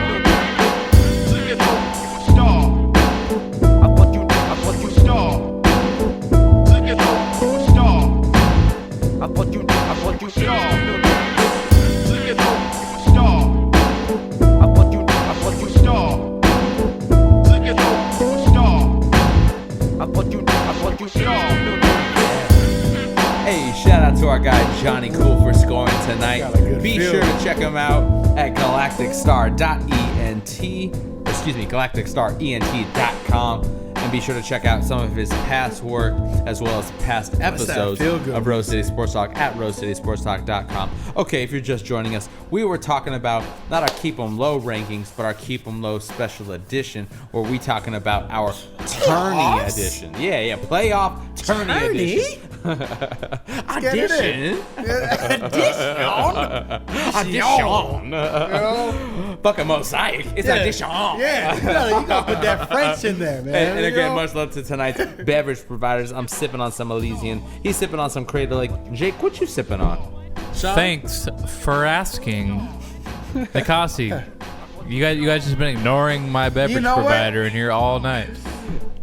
Hey, shout out to our guy Jonny Cool for scoring tonight. Be sure to check him out at galacticstarent.com, and be sure to check out some of his past work as well as past episodes of Rose City Sports Talk at rosecitysportstalk.com. Okay, if you're just joining us, we were talking about not our Keep 'em Low rankings, but our Keep 'em Low special edition, where we talking about our tourney edition. Yeah, playoff tourney edition. Audition. Fucking Mosaic. It's audition. Yeah, you gotta put that French in there, man. And again, much love to tonight's beverage providers. I'm sipping on some Elysian. He's sipping on some Crater Lake. Jake, what you sipping on? Sean? Thanks for asking, Nikasi. You guys just been ignoring my beverage provider in here all night.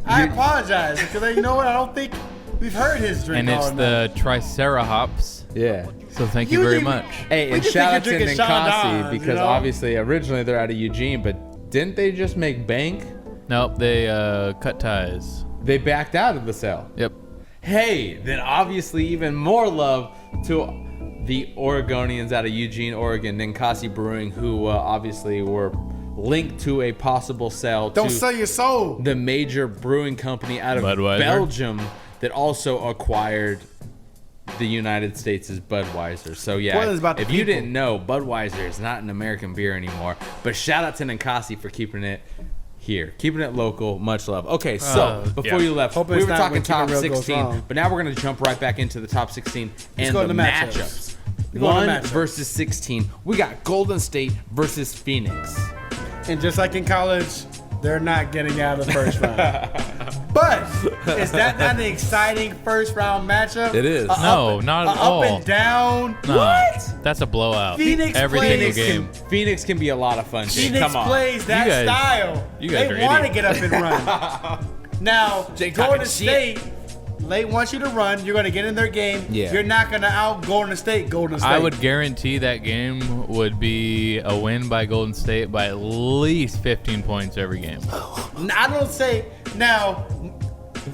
I apologize because you know what? I don't think we've heard his drink. And it's the Tricerahops. Yeah. So thank you very much. Hey, and shout out to Ninkasi because obviously originally they're out of Eugene, but didn't they just make bank? Nope, they cut ties. They backed out of the sale. Yep. Hey, then obviously even more love to the Oregonians out of Eugene, Oregon, Ninkasi Brewing, who obviously were linked to a possible sale Don't sell your soul. The major brewing company out of Belgium that also acquired the United States' Budweiser. So yeah, if you didn't know, Budweiser is not an American beer anymore. But shout out to Ninkasi for keeping it here, keeping it local. Much love. Okay, so before you left, we were talking top 16, but now we're going to jump right back into the top 16 and the matchups. 1 versus 16. We got Golden State versus Phoenix. And just like in college, they're not getting out of the first round. But is that not an exciting first round matchup? It is. No, not at all. Up and down. No, what? That's a blowout. Phoenix every single game. Phoenix can be a lot of fun. Phoenix plays that style. They want to get up and run. Now, Golden State, they want you to run. You're going to get in their game. Yeah. You're not going to out Golden State. I would guarantee that game would be a win by Golden State by at least 15 points every game. I don't say. Now,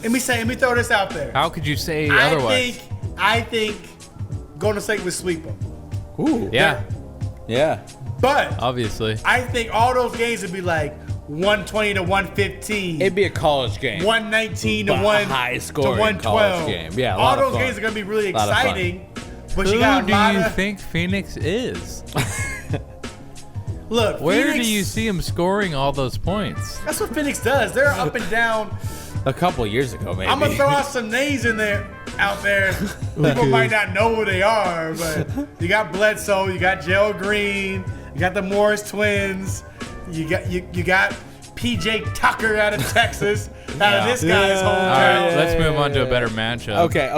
let me throw this out there. How could you say otherwise? I think Golden State would sweep them. Ooh. Yeah. But obviously, I think all those games would be like 120 to 115. It'd be a college game. 119 to 112 game. Yeah, all those games are gonna be really exciting. But you got who do you think Phoenix is? Look, where do you see him scoring all those points? That's what Phoenix does. They're up and down. A couple years ago, maybe. I'm gonna throw out some names in there. out there. People might not know who they are, but you got Bledsoe, you got Gerald Green, you got the Morris twins, you got PJ Tucker out of Texas, out of this guy's hometown. Let's move on to a better matchup. Okay.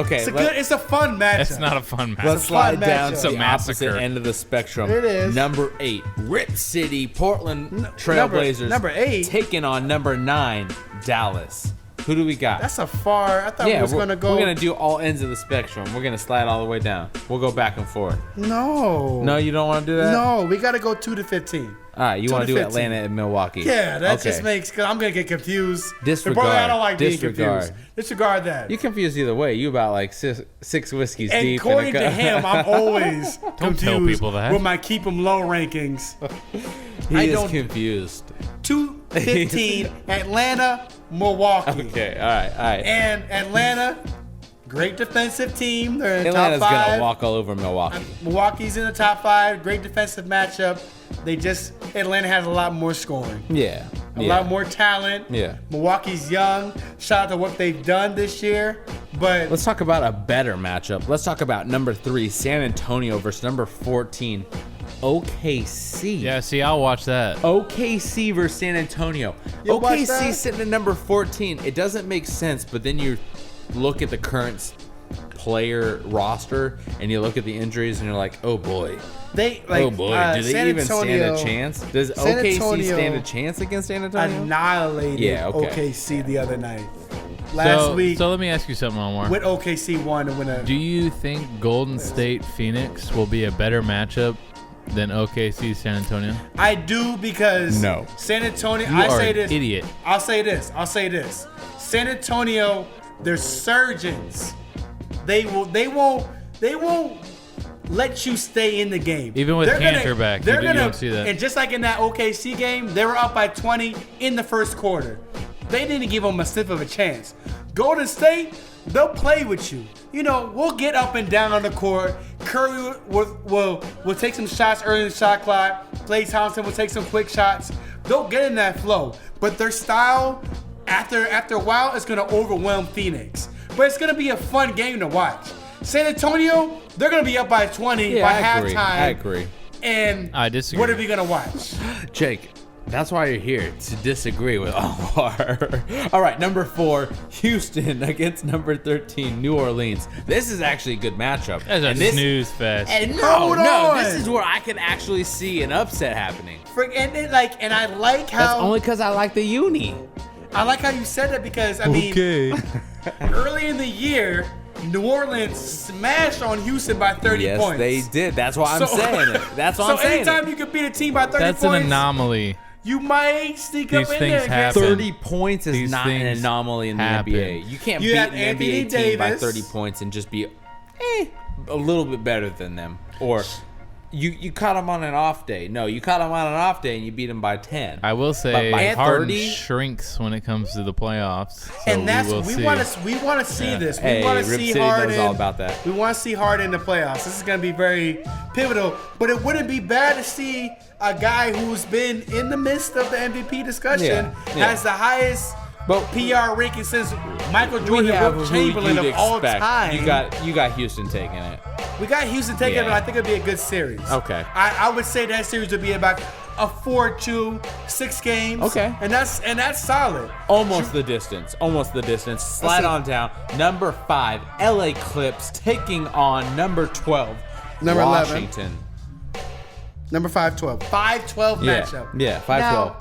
It's a fun matchup. It's not a fun matchup. Let's slide down matchup. to the Massacre. opposite end of the spectrum. It is. Number 8, Rip City, Portland Trailblazers. Number 8? Taking on number 9, Dallas. Who do we got? That's a far. I thought we was going to go. We're going to do all ends of the spectrum. We're going to slide all the way down. We'll go back and forth. No. No, you don't want to do that? No, we got to go 2 to 15. All right, you want to do 15. Atlanta and Milwaukee. Yeah, that just makes, because I'm going to get confused. Disregard. Brother, I don't like being Disregard. confused. Disregard that. You confused either way. You about like six whiskeys And deep. according to him, I'm always confused tell people that. with my keep 'em low rankings. He is confused. 2-15, Atlanta, Milwaukee. Okay, all right. And Atlanta, great defensive team. They're in the Atlanta's top 5. going to walk all over Milwaukee. Milwaukee's in the top 5. Great defensive matchup. Atlanta has a lot more scoring. Yeah. A lot more talent. Yeah. Milwaukee's young. Shout out to what they've done this year. But Let's talk about a better matchup. Let's talk about number 3, San Antonio versus number 14, OKC. Yeah, see, I'll watch that. OKC versus San Antonio. You'll watch OKC that? sitting at number 14. It doesn't make sense, but then you look at the current player roster and you look at the injuries and you're like, oh boy. they like. Oh boy, do they San even stand Antonio- a chance? Does San OKC Antonio stand a chance against San Antonio? Annihilated OKC the other night. So week let me ask you something, Anwar. with OKC won to win a. Do you think Golden State Phoenix will be a better matchup than OKC San Antonio? I do because No. San Antonio. You I are say an this. idiot. I'll say this. San Antonio, they're surgeons. They won't let you stay in the game. Even with They're Cantor back, you don't see that. And just like in that OKC game, they were up by 20 in the first quarter. They didn't give them a sniff of a chance. Golden State, they'll play with you. You know, we'll get up and down on the court. Curry will take some shots early in the shot clock. Klay Thompson will take some quick shots. They'll get in that flow. But their style, after a while, is going to overwhelm Phoenix. But it's going to be a fun game to watch. San Antonio, they're going to be up by 20 by halftime. I agree. And I disagree. what are we going to watch? Jake, that's why you're here, to disagree with Anwar. All right, number 4, Houston against number 13, New Orleans. This is actually a good matchup. That's a snooze fest. And Hold on. this is where I can actually see an upset happening. And I like how That's only because I like the uni. I like how you said that because I mean early in the year, New Orleans smashed on Houston by 30 Yes, points. they did. That's why I'm saying it. That's why I'm saying anytime it. you can beat a team by 30 That's points, an anomaly. you might sneak These up in things there. against happen. 30 points is These not an things anomaly in the happen. NBA. You can't You beat have an Anthony NBA team by Davis. 30 points and just be a little bit better than them. Or you caught them on an off day. No, you caught them on an off day and you beat them by 10. I will But say by Harden 30? shrinks when it comes to the playoffs. So And that's we want to see this. We Hey, want to Rip see City Harden. knows all about that. We want to see Harden in the playoffs. This is going to be very pivotal. But it wouldn't be bad to see a guy who's been in the midst of the MVP discussion has the highest PR ranking since Michael Jordan and Wilt Chamberlain of all time. You got Houston taking it. We got Houston taking it, but I think it'll be a good series. Okay. I would say that series would be about a 4-2, 6 games. Okay. And that's solid. Almost the distance. Slide on down. Number 5, LA Clips taking on number 12, Number 11. Washington. Number 5-12. 5-12 Yeah. matchup. Yeah, 5-12. Now,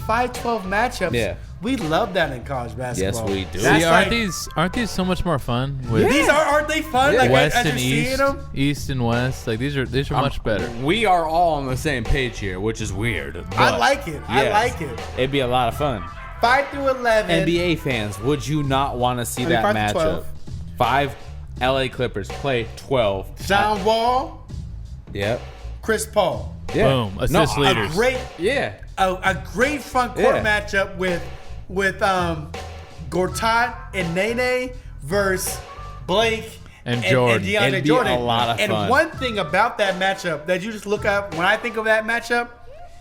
5-12 matchups. Yeah. We love that in college basketball. Yes, we do. That's See, like, aren't these so much more fun with aren't they fun? Yeah. Like West as and you're seeing East, them? East and West? Like these are much better. We are all on the same page here, which is weird. I but like it. I yes, like it. It'd be a lot of fun. 5-11. NBA fans, would you not want to see that 5 to matchup? 12. 5 LA Clippers play 12. John Wall, Yep. Chris Paul. Yeah. Boom. Assist No, leaders. A great front court Yeah. matchup with Gortat and Nene versus Blake And Jordan. and DeAndre It'd be Jordan. a lot of and fun. one thing about that matchup that you just look up when I think of that matchup,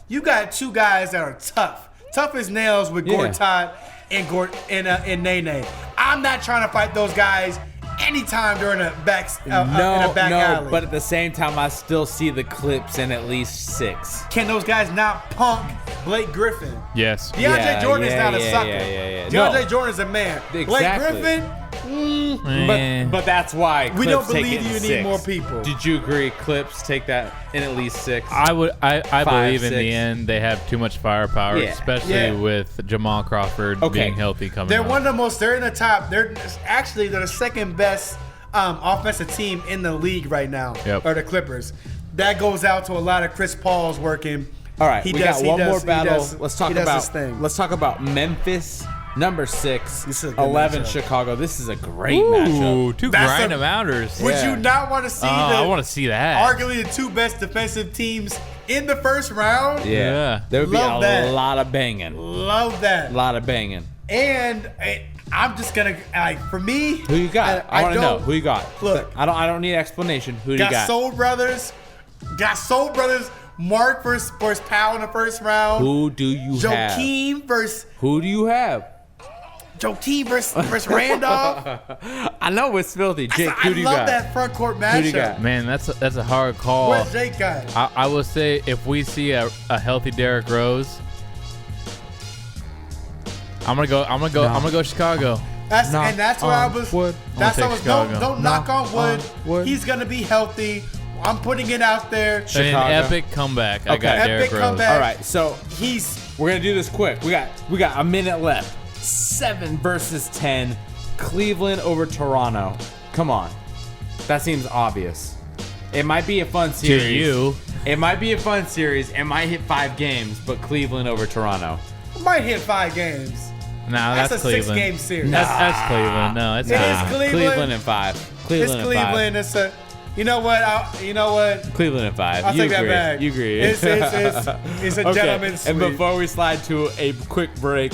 you got two guys that are tough as nails with Yeah. Gortat and Nene. I'm not trying to fight those guys anytime during a back in a back alley. But at the same time, I still see the clips in at least 6. Can those guys not punk Blake Griffin? Yes. DeAndre Jordan is not a sucker. DeAndre Jordan is a man. Exactly. Blake Griffin. But that's why We don't clips take believe it in you 6. need more people. Did you agree? Clips take that in at least 6. I believe in 6. the end they have too much firepower, especially with Jamal Crawford being healthy coming. They're up. one of the most. They're in the top. They're the second best offensive team in the league right now. Are the Clippers. That goes out to a lot of Chris Paul's working. All right, we got one more battle. Let's talk about Memphis. Number 6, 11 matchup. Chicago. This is a great matchup. Two grind them outers. Would you not want to see I want to see that. Arguably the 2 best defensive teams in the first round? Yeah. There would be Love a lot of banging. Love that. A lot of banging. And I'm just gonna for me. Who you got? I want to know who you got. Look, I don't need explanation. Who do you got? Soul Brothers. Got Soul Brothers. Mark versus Powell in the first round. Who do you have? Joakim versus. Who do you have? Joakim versus Randolph. I know it's filthy. Jake, who do you got? I love that front court matchup. Who do you got? Man, that's a hard call. Where's Jake got? I will say if we see a healthy Derrick Rose, I'm gonna go Chicago. That's where I was. That's how I was. Don't knock on wood. He's gonna be healthy. I'm putting it out there. Chicago. An epic comeback. I got Derrick Rose. Comeback. All right, so we're gonna do this quick. We got a minute left. 7 versus 10. Cleveland over Toronto. Come on, that seems obvious. It might be a fun series. To you. It might be a fun series. It might hit 5 games, but Cleveland over Toronto. It might hit 5 games. No, that's a Cleveland. 6-game series. That's Cleveland. No, it's not. It is Cleveland. Cleveland in 5. Cleveland It's Cleveland. It's a. You know what? Cleveland in 5. I'll take that back. You agree? It's a gentleman's sweep. And before we slide to a quick break,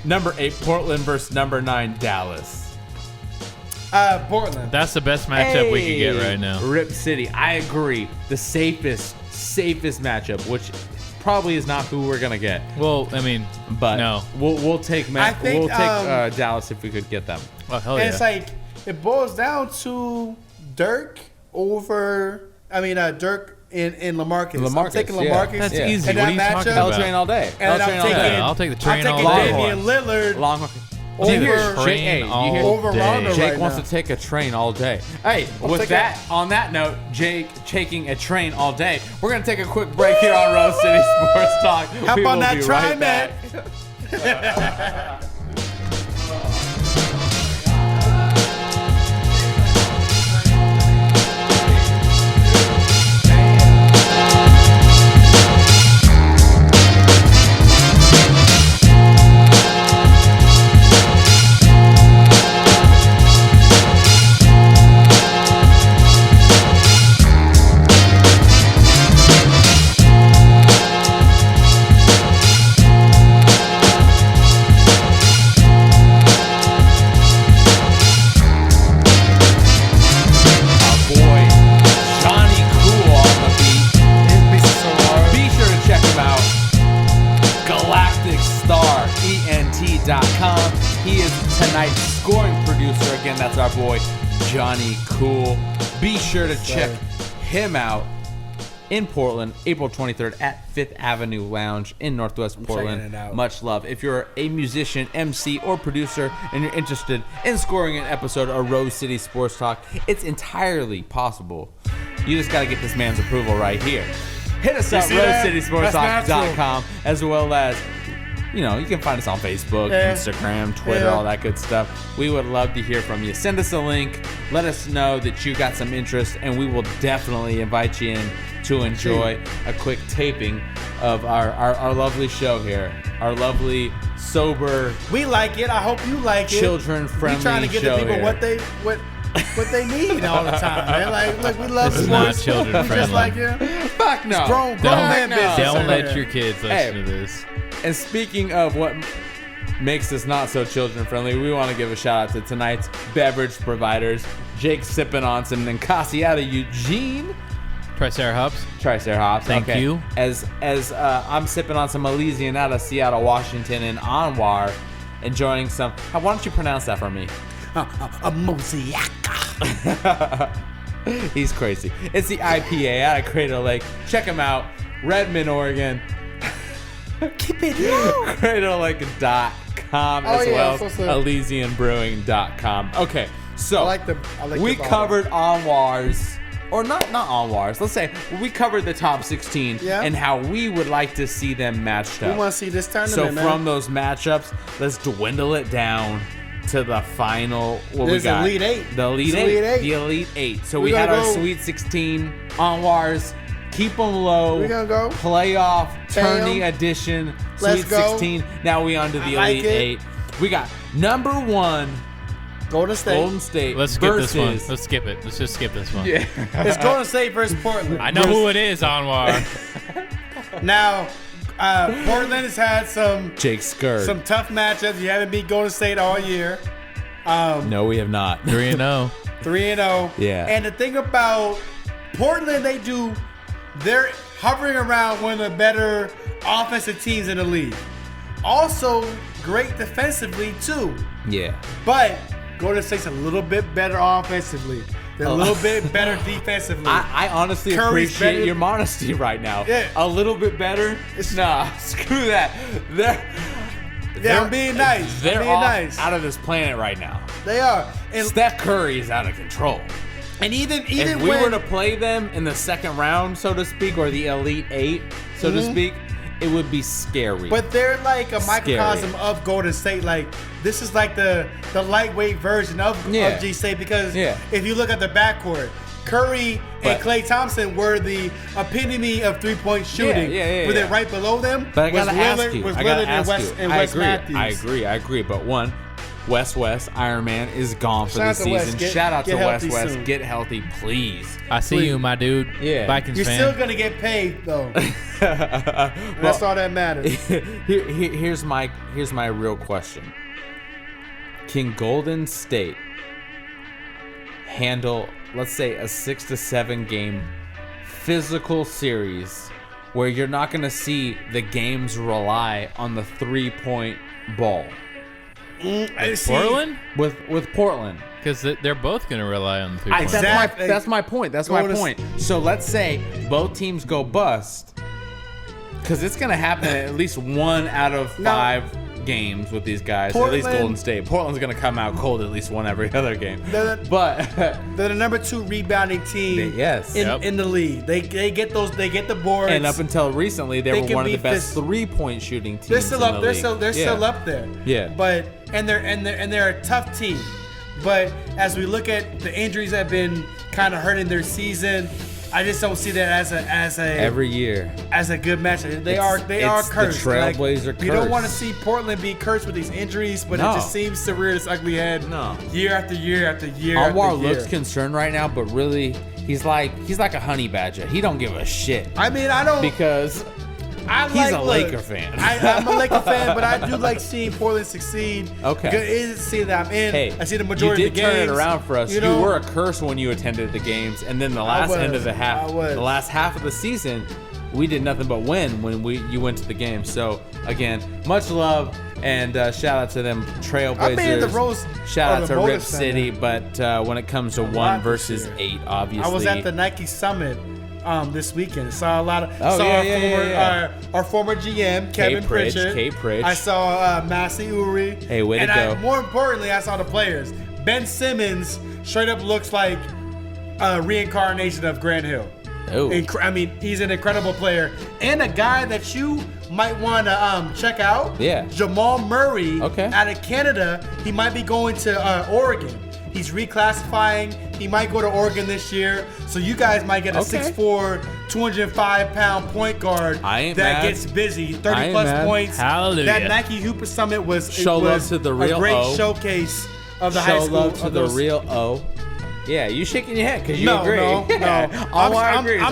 number 8 Portland versus number 9 Dallas. Portland. That's the best matchup we can get right now. Rip City. I agree. The safest matchup, which probably is not who we're gonna get. Well, I mean, but no, we'll take Dallas if we could get them. Oh hell and yeah! It's like it boils down to Dirk over. Dirk and LaMarcus. I'm taking LaMarcus. That's easy. And what are you talking about? L train all day. And I'll take the train all day. Damian Lillard. Over Rondo. Jake right wants now. to take a train all day. Hey, on that note, Jake taking a train all day. We're gonna take a quick break here on Rose City Sports Talk. Hop on that right TriMet. He is tonight's scoring producer. Again, that's our boy, Jonny Cool. Be sure to check him out in Portland, April 23rd at 5th Avenue Lounge in Northwest Portland. Much love. If you're a musician, MC, or producer, and you're interested in scoring an episode of Rose City Sports Talk, it's entirely possible. You just got to get this man's approval right here. Hit us up, RoseCitySportsTalk.com, as well as, you can find us on Facebook, Instagram, Twitter, all that good stuff. We would love to hear from you. Send us a link. Let us know that you got some interest, and we will definitely invite you in to enjoy a quick taping of our lovely show here. Our lovely, sober, we like it. I hope you like it. Children-friendly We trying to give the people here. what they need all the time, man. Like, look, we love It's sports. not children friendly. Just like you. Fuck no. Grown man business. Don't over let there. your kids listen to this. And speaking of what makes this not so children friendly, we want to give a shout out to tonight's beverage providers. Jake sipping on some Ninkasi out of Eugene. Triceratops hops. Triceratops hops. Thank you. As I'm sipping on some Elysian out of Seattle, Washington, and Anwar enjoying some. Why don't you pronounce that for me? a mosaic. He's crazy. It's the IPA out of Crater Lake. Check him out. Redmond, Oregon. Keep it low. CraterLake.com as well as ElysianBrewing.com. Okay, so I like we covered Anwar's, or not Anwar's. Let's say we covered the top 16 and how we would like to see them matched up. We want to see this tournament, So man. from those matchups, let's dwindle it down to the final. There's we got? Elite Eight. The Elite It's Eight. Elite Eight. The Elite Eight. So we We're had gonna our go- Sweet 16 Anwar's. Keep them low. We're gonna go. Playoff tourney Bam. edition. Let's Sweet go. 16. Now we on to the I like Elite it. 8. We got number 1 Golden State. Golden State. Let's skip this one. Let's skip it. Let's just skip this one. Yeah. It's Golden State versus Portland. I know who it is, Anwar. Now, Portland has had Jake Skurd. some tough matchups. You haven't beat Golden State all year. No, we have not. 3-0. 3-0. Yeah. And the thing about Portland, they're hovering around one of the better offensive teams in the league. Also, great defensively, too. Yeah. But Golden State's a little bit better offensively. They're a little bit better defensively. I honestly Curry's appreciate better- your modesty right now. Yeah. A little bit better? Nah, screw that. I'm being nice. They're I'm being off nice. out of this planet right now. They are. And, Steph Curry is out of control. and even If we when were to play them in the second round, so to speak, or the Elite Eight, so to speak, it would be scary. But they're like a microcosm of Golden State. Like, this is like the lightweight version of G State, because if you look at the backcourt, Curry and Klay Thompson were the epitome of three-point shooting. With it right below them. But I gotta ask you. Was I gotta Lillard and ask Wes, you. and Wes Matthews. I agree. But one, West Iron Man is gone for Shout the out to Wes. season. Shout out to Get West healthy soon. Get healthy, please. I see you, my dude. Yeah. Vikings You're fan. still gonna get paid though. That's all that matters. Here's my real question. Can Golden State handle, let's say, a 6 to 7 game physical series where you're not going to see the games rely on the 3-point ball? Portland? With Portland. Because they're both going to rely on the 3 points. Exactly. That's my point. So let's say both teams go bust, because it's going to happen at least 1 out of 5 games with these guys. Portland, at least Golden State. Portland's going to come out cold at least 1 every other game. They're the number 2 rebounding team in the league. They get the boards. And up until recently, they were one of the best 3-point shooting teams. They're still up. in the They're league. still up there. Yeah. But they're a tough team. But as we look at the injuries that have been kind of hurting their season, I just don't see that as a every year as a good match. They are cursed. The Trailblazer like, curse. You don't want to see Portland be cursed with these injuries, but it just seems to rear its ugly head. Year after year after year. Anwar looks concerned right now, but really he's like a honey badger. He don't give a shit. I mean, I don't because he's a Laker fan. I'm a Laker fan, but I do like seeing Portland succeed. Okay. Good is to see that I'm in. Hey, I see the majority of the games. You did turn it around for us. You were a curse when you attended the games, and then the last half of the season, we did nothing but win when you went to the game. So again, much love and shout out to them Trailblazers. I mean, the Rose. Shout out to Rip Center. City, but when it comes to 1 versus 8, obviously. I was at the Nike Summit this weekend. Saw a lot of our former GM Kevin Pritchard. K Pritch. I saw Massey Uri. Hey, way to go! More importantly, I saw the players. Ben Simmons straight up looks like a reincarnation of Grant Hill. Oh. I mean, he's an incredible player and a guy that you might want to check out. Yeah. Jamal Murray. Okay. Out of Canada, he might be going to Oregon. He's reclassifying. He might go to Oregon this year. So you guys might get a 6'4", 205-pound point guard that gets busy. 30-plus points. Hallelujah. That Nike Hooper Summit was a great showcase of the high school. Show love to the real O. Yeah, you shaking your head because you agree. No. I'm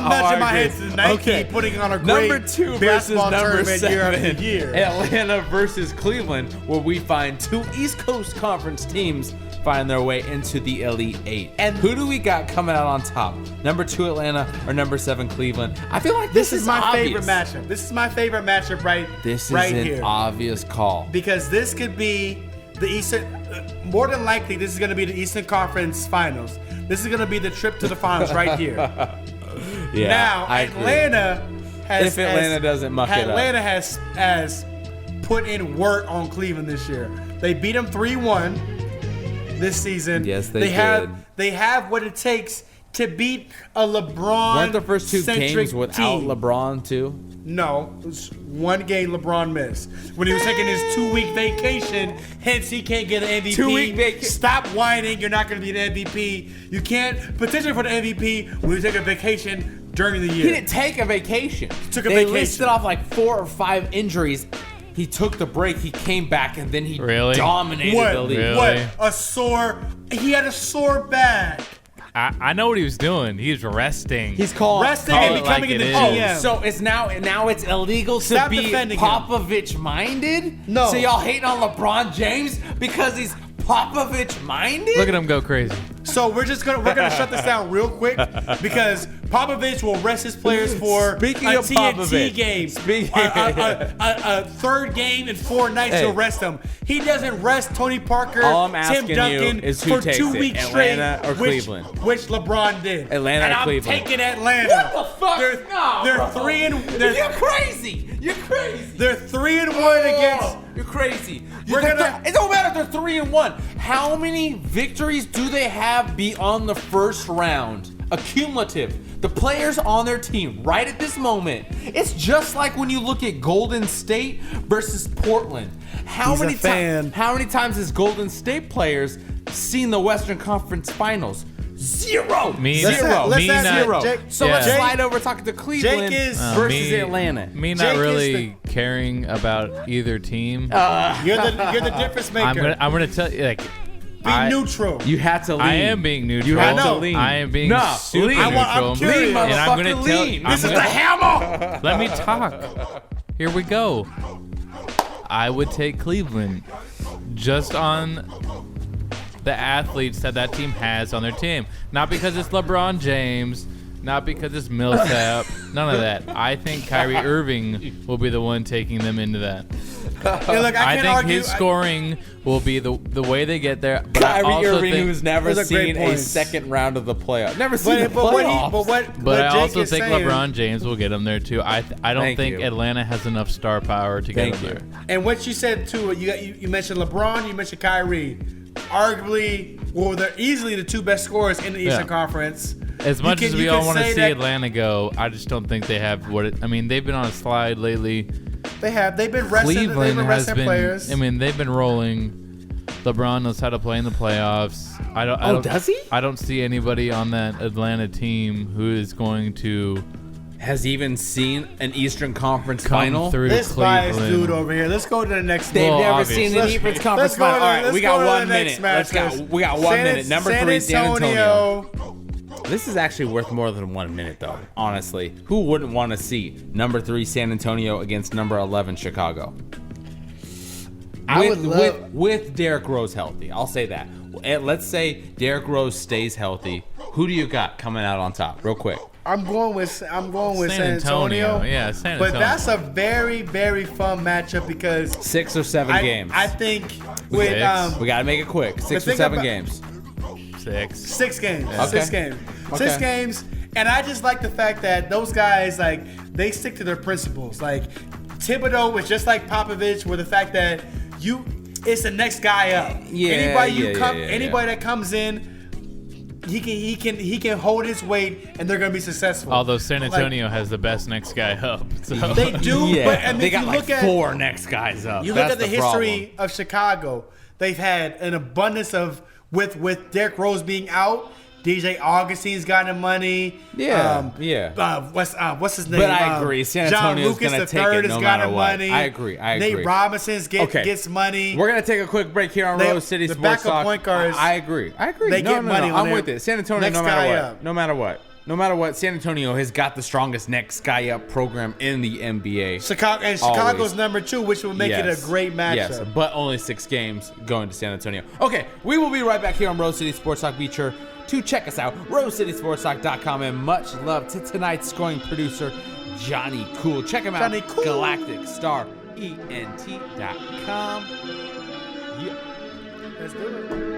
nudging my head to Nike putting on a great number 2 versus basketball number tournament 7. year after year. Atlanta versus Cleveland, where we find 2 East Coast Conference teams find their way into the Elite 8. And who do we got coming out on top? Number 2 Atlanta or number 7 Cleveland? I feel like this is my favorite matchup. This is my favorite matchup right This is right an here. obvious call. Because this could be the Eastern. More than likely, this is going to be the Eastern Conference Finals. This is going to be the trip to the finals right here. Yeah. Now, Atlanta has. If Atlanta doesn't muck it up. Atlanta has put in work on Cleveland this year. They beat them 3-1 this season. Yes, they did. They have what it takes to beat a LeBron. Weren't the first 2 games without team. LeBron too? No, it was 1 game LeBron missed when he was taking his 2-week vacation. Hence, he can't get an MVP. 2-week vacation. Stop whining. You're not going to be an MVP. You can't petition for the MVP when you take a vacation during the year. He didn't take a vacation. Took a they vacation. listed off like 4 or 5 injuries. He took the break. He came back and then he dominated the league. Really? He had a sore back. I know what he was doing. He was resting. He's called Resting and becoming in the GM. So it's now it's illegal Stop to be defending Popovich minded? No. So y'all hating on LeBron James because he's Popovich minded? Look at him go crazy. So we're gonna shut this down real quick because Popovich will rest his players for Speaking a of TNT Popovich. game. Speaking- a third game in 4 nights. Hey. He'll rest them. He doesn't rest Tony Parker, All I'm Tim asking Duncan you is who for takes 2 it, weeks Atlanta straight, or Cleveland? which LeBron did. Atlanta and or I'm Cleveland? taking Atlanta. What the fuck? They're No, 3 and You're crazy. You're crazy. they're 3-1 against. You're crazy. We're gonna- It don't matter if they're 3-1. How many victories do they have beyond the first round? Accumulative. The players on their team right at this moment. It's just like when you look at Golden State versus Portland. How He's a many fan. How many times has Golden State players seen the Western Conference Finals? Zero. Me- Zero. Let's Me ask not- Zero. Jake- So Yeah. let's Jake- slide over talking to Cleveland is- versus me- Atlanta. Me not Jake is really caring about either team. You're the difference maker. I'm gonna tell you, like, Be neutral. You had to lean. I am being neutral. You had I to know. lean. I am being No, super lean. neutral. I'm curious. Lean, And I'm motherfucker, gonna tell- lean. I'm This is gonna- the hammer. Let me talk. Here we go. I would take Cleveland just on the athletes that team has on their team. Not because it's LeBron James, not because it's Millsap, none of that. I think Kyrie Irving will be the one taking them into that. Hey, look, I I can't think argue. his scoring will be the way they get there. But I Kyrie also Irving, think, who's never Those are great seen a points. second round of the playoffs. Never seen the But playoffs. But I Jake also is think saying, LeBron James will get them there too. I don't Thank think you. Atlanta has enough star power to get Thank them you. there. And what you said too, you mentioned LeBron, you mentioned Kyrie. Arguably, well, they're easily the 2 best scorers in the Eastern Yeah. Conference. As much as we you all can want to say see that Atlanta go, I just don't think they have what it. I mean, they've been on a slide lately. they've been resting. Cleveland has been. players. I mean, they've been rolling. LeBron knows how to play in the playoffs. I don't. does he? I don't see anybody on that Atlanta team who is going to Has even seen an Eastern Conference come final. through this Cleveland. biased dude over here. Let's go to the next They've one. Well, never obviously. seen an Eastern Conference Let's go final. to- All right, let's we go got to 1 the next minute. We got 1 minute. Number 3, San Antonio. This is actually worth more than 1 minute, though. Honestly, who wouldn't want to see number 3 San Antonio against number 11 Chicago? I would love- with Derrick Rose healthy. I'll say that. Let's say Derrick Rose stays healthy. Who do you got coming out on top, real quick? I'm going with San Antonio. Yeah, San But Antonio. that's a very, very fun matchup because 6 or 7 games. I think with Six. we gotta make it quick. 6 or thing 7 about- games. 6. 6 games. Okay. 6 games. Okay. 6 games. And I just like the fact that those guys, like, they stick to their principles. Like, Thibodeau was just like Popovich with the fact that it's the next guy up. Yeah, Anybody that comes in, he can hold his weight and they're gonna be successful. Although San Like, Antonio has the best next guy up. So. they do, Yeah, but I mean, they if got you like look at 4 next guys up. You look That's at the history of Chicago. They've had an abundance of with Derrick Rose being out. DJ Augustine's gotten money. Yeah. What's his name? But I agree. San John Antonio's Lucas gonna the take third it no has matter gotten what. money. I agree. Nate Robinson gets money. We're gonna take a quick break here on They- Rose City the Sports backup Talk. point guards, I agree. they get money when I'm they're with it. San Antonio, next no matter guy what. up. No matter what, San Antonio has got the strongest next guy up program in the NBA. Chicago's Always. number 2, which will make it a great matchup. Yes, but only 6 games going to San Antonio. Okay, we will be right back here on Rose City Sports Talk. Be sure to check us out, RoseCitySportsTalk.com, and much love to tonight's scoring producer, Jonny Cool. Check him out, Jonny Cool. GalacticStarENT.com. Yeah. Let's do it.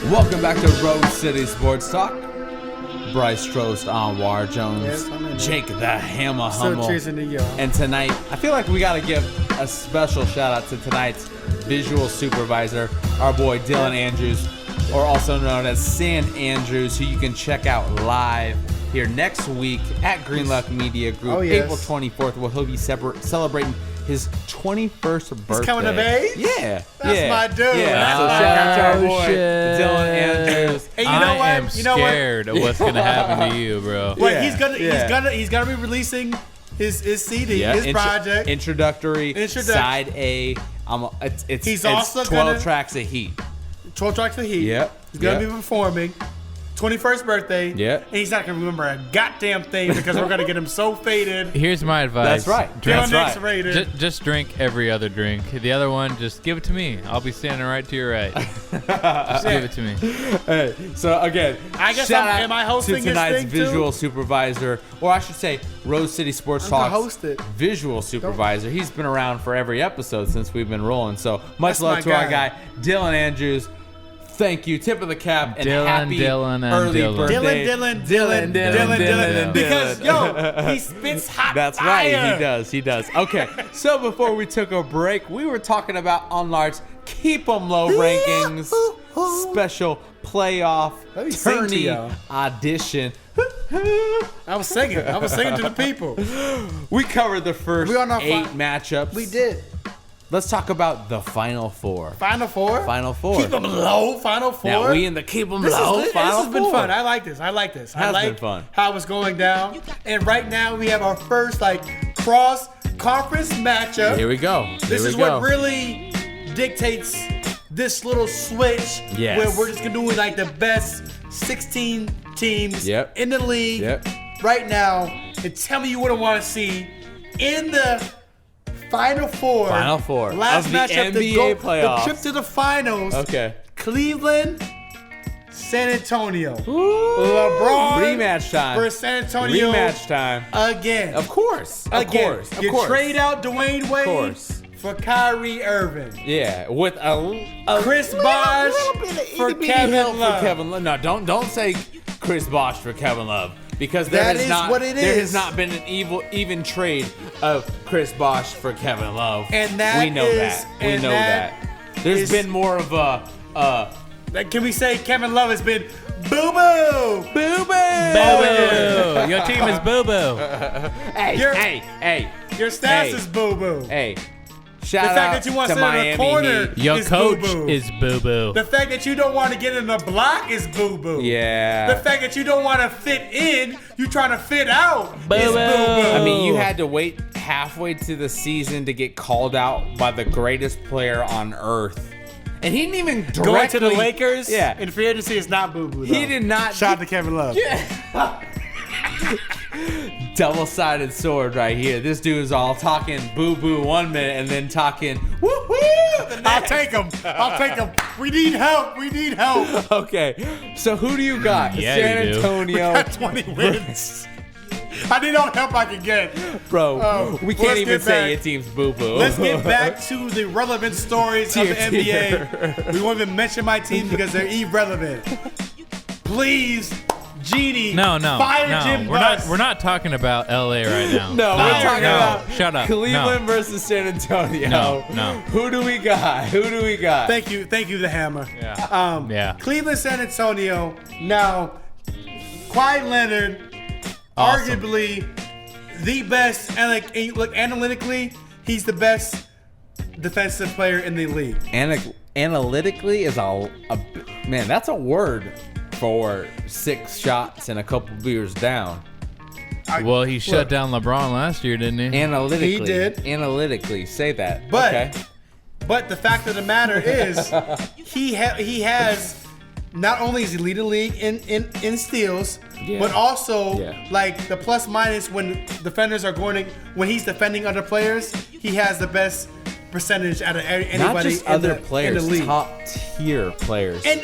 Welcome back to Road City Sports Talk. Bryce Trost, Anwar Jones, Jake the Hammer Hummel. And tonight, I feel like we got to give a special shout out to tonight's visual supervisor, our boy Dylan Andrews, or also known as San Andrews, who you can check out live here next week at Greenluck Media Group, April 24th, where he'll be celebrating his 21st birthday. He's coming of age? Yeah. That's my dude. Yeah. So shout out to our boy, Dylan Andrews. And you know what? I am scared of what's gonna happen to you, bro. Well, he's gonna be releasing his CD, his project. Introductory. Side A. It's also 12 tracks of heat. 12 tracks of heat. Yep. He's gonna be performing. 21st birthday. Yeah. And he's not going to remember a goddamn thing because we're going to get him so faded. Here's my advice. That's right. That's right. Just drink every other drink. The other one, just give it to me. I'll be standing right to your right. Just give it to me. Hey, so again, I guess am I hosting to tonight's this thing visual too? supervisor, or I should say Rose City Sports Talk visual supervisor. He's been around for every episode since we've been rolling. So much love to our guy, Dylan Andrews. Thank you. Tip of the cap and happy early birthday. Dylan. Because, he spits hot That's fire. Right. He does. Okay. So before we took a break, we were talking about Unlar's Keep 'em Low rankings, special playoff tourney audition. I was singing to the people. We covered the first 8 matchups. We did. Let's talk about the Final Four. Final Four? Keep 'em low, Final Four. Now we in the Keep 'em low Final Four. This has been fun. I like this. I like been fun. how it's going down. And right now we have our first cross-conference matchup. Here we go. This is what really dictates this little switch. Yes. Where we're just going to do the best 16 teams in the league right now. And tell me you wouldn't want to see in the Final Four. Last of the matchup, NBA playoffs. The trip to the finals. Okay. Cleveland, San Antonio. LeBron rematch time. For San Antonio. Rematch time. Again. Of course. You trade out Dwayne Wade for Kyrie Irving. Yeah, with a Chris Bosh for Kevin Love. No, don't say Chris Bosh for Kevin Love. Because there has not been an even trade of Chris Bosh for Kevin Love. And that we know that. There's been more of a can we say Kevin Love has been boo-boo? Boo-boo. Your team is boo-boo. Hey. Your stats is boo-boo. Hey. Shout out the fact that you want to sit in the corner Your is coach boo-boo. is boo-boo. The fact that you don't want to get in the block is boo-boo. Yeah. The fact that you don't want to fit in, you trying to fit out is boo-boo. I mean, you had to wait halfway to the season to get called out by the greatest player on earth. And he didn't even directly... Going to the Lakers? Yeah. In free agency, it's not boo-boo, though. He did not... Shout out to Kevin Love. Yeah. Double-sided sword right here. This dude is all talking boo-boo 1 minute and then talking woo-woo the next. I'll take him. We need help. Okay. So who do you got? Yeah, San you do. Antonio. We got 20 wins. I need all the help I can get. Bro, we can't even say your team's boo-boo. Let's get back to the relevant stories of the NBA. We won't even mention my team because they're irrelevant. Please, Genie, fire Jim Buss. We're not talking about LA right now. No, we're talking about shut up. Cleveland versus San Antonio. No. Who do we got? Thank you, the Hammer. Yeah. Cleveland, San Antonio. Now, Kawhi Leonard, Awesome. arguably the best, and look analytically, he's the best defensive player in the league. Analytically is man. That's a word for 6 shots and a couple beers down. Well, he shut down LeBron last year, didn't he? Analytically, He did. Analytically, say that. But okay. but the fact of the matter is, he has. Not only is he leading the league in steals, but also like the plus minus when defenders are when he's defending other players, he has the best percentage out of anybody Not just in other the players, league. top tier players. And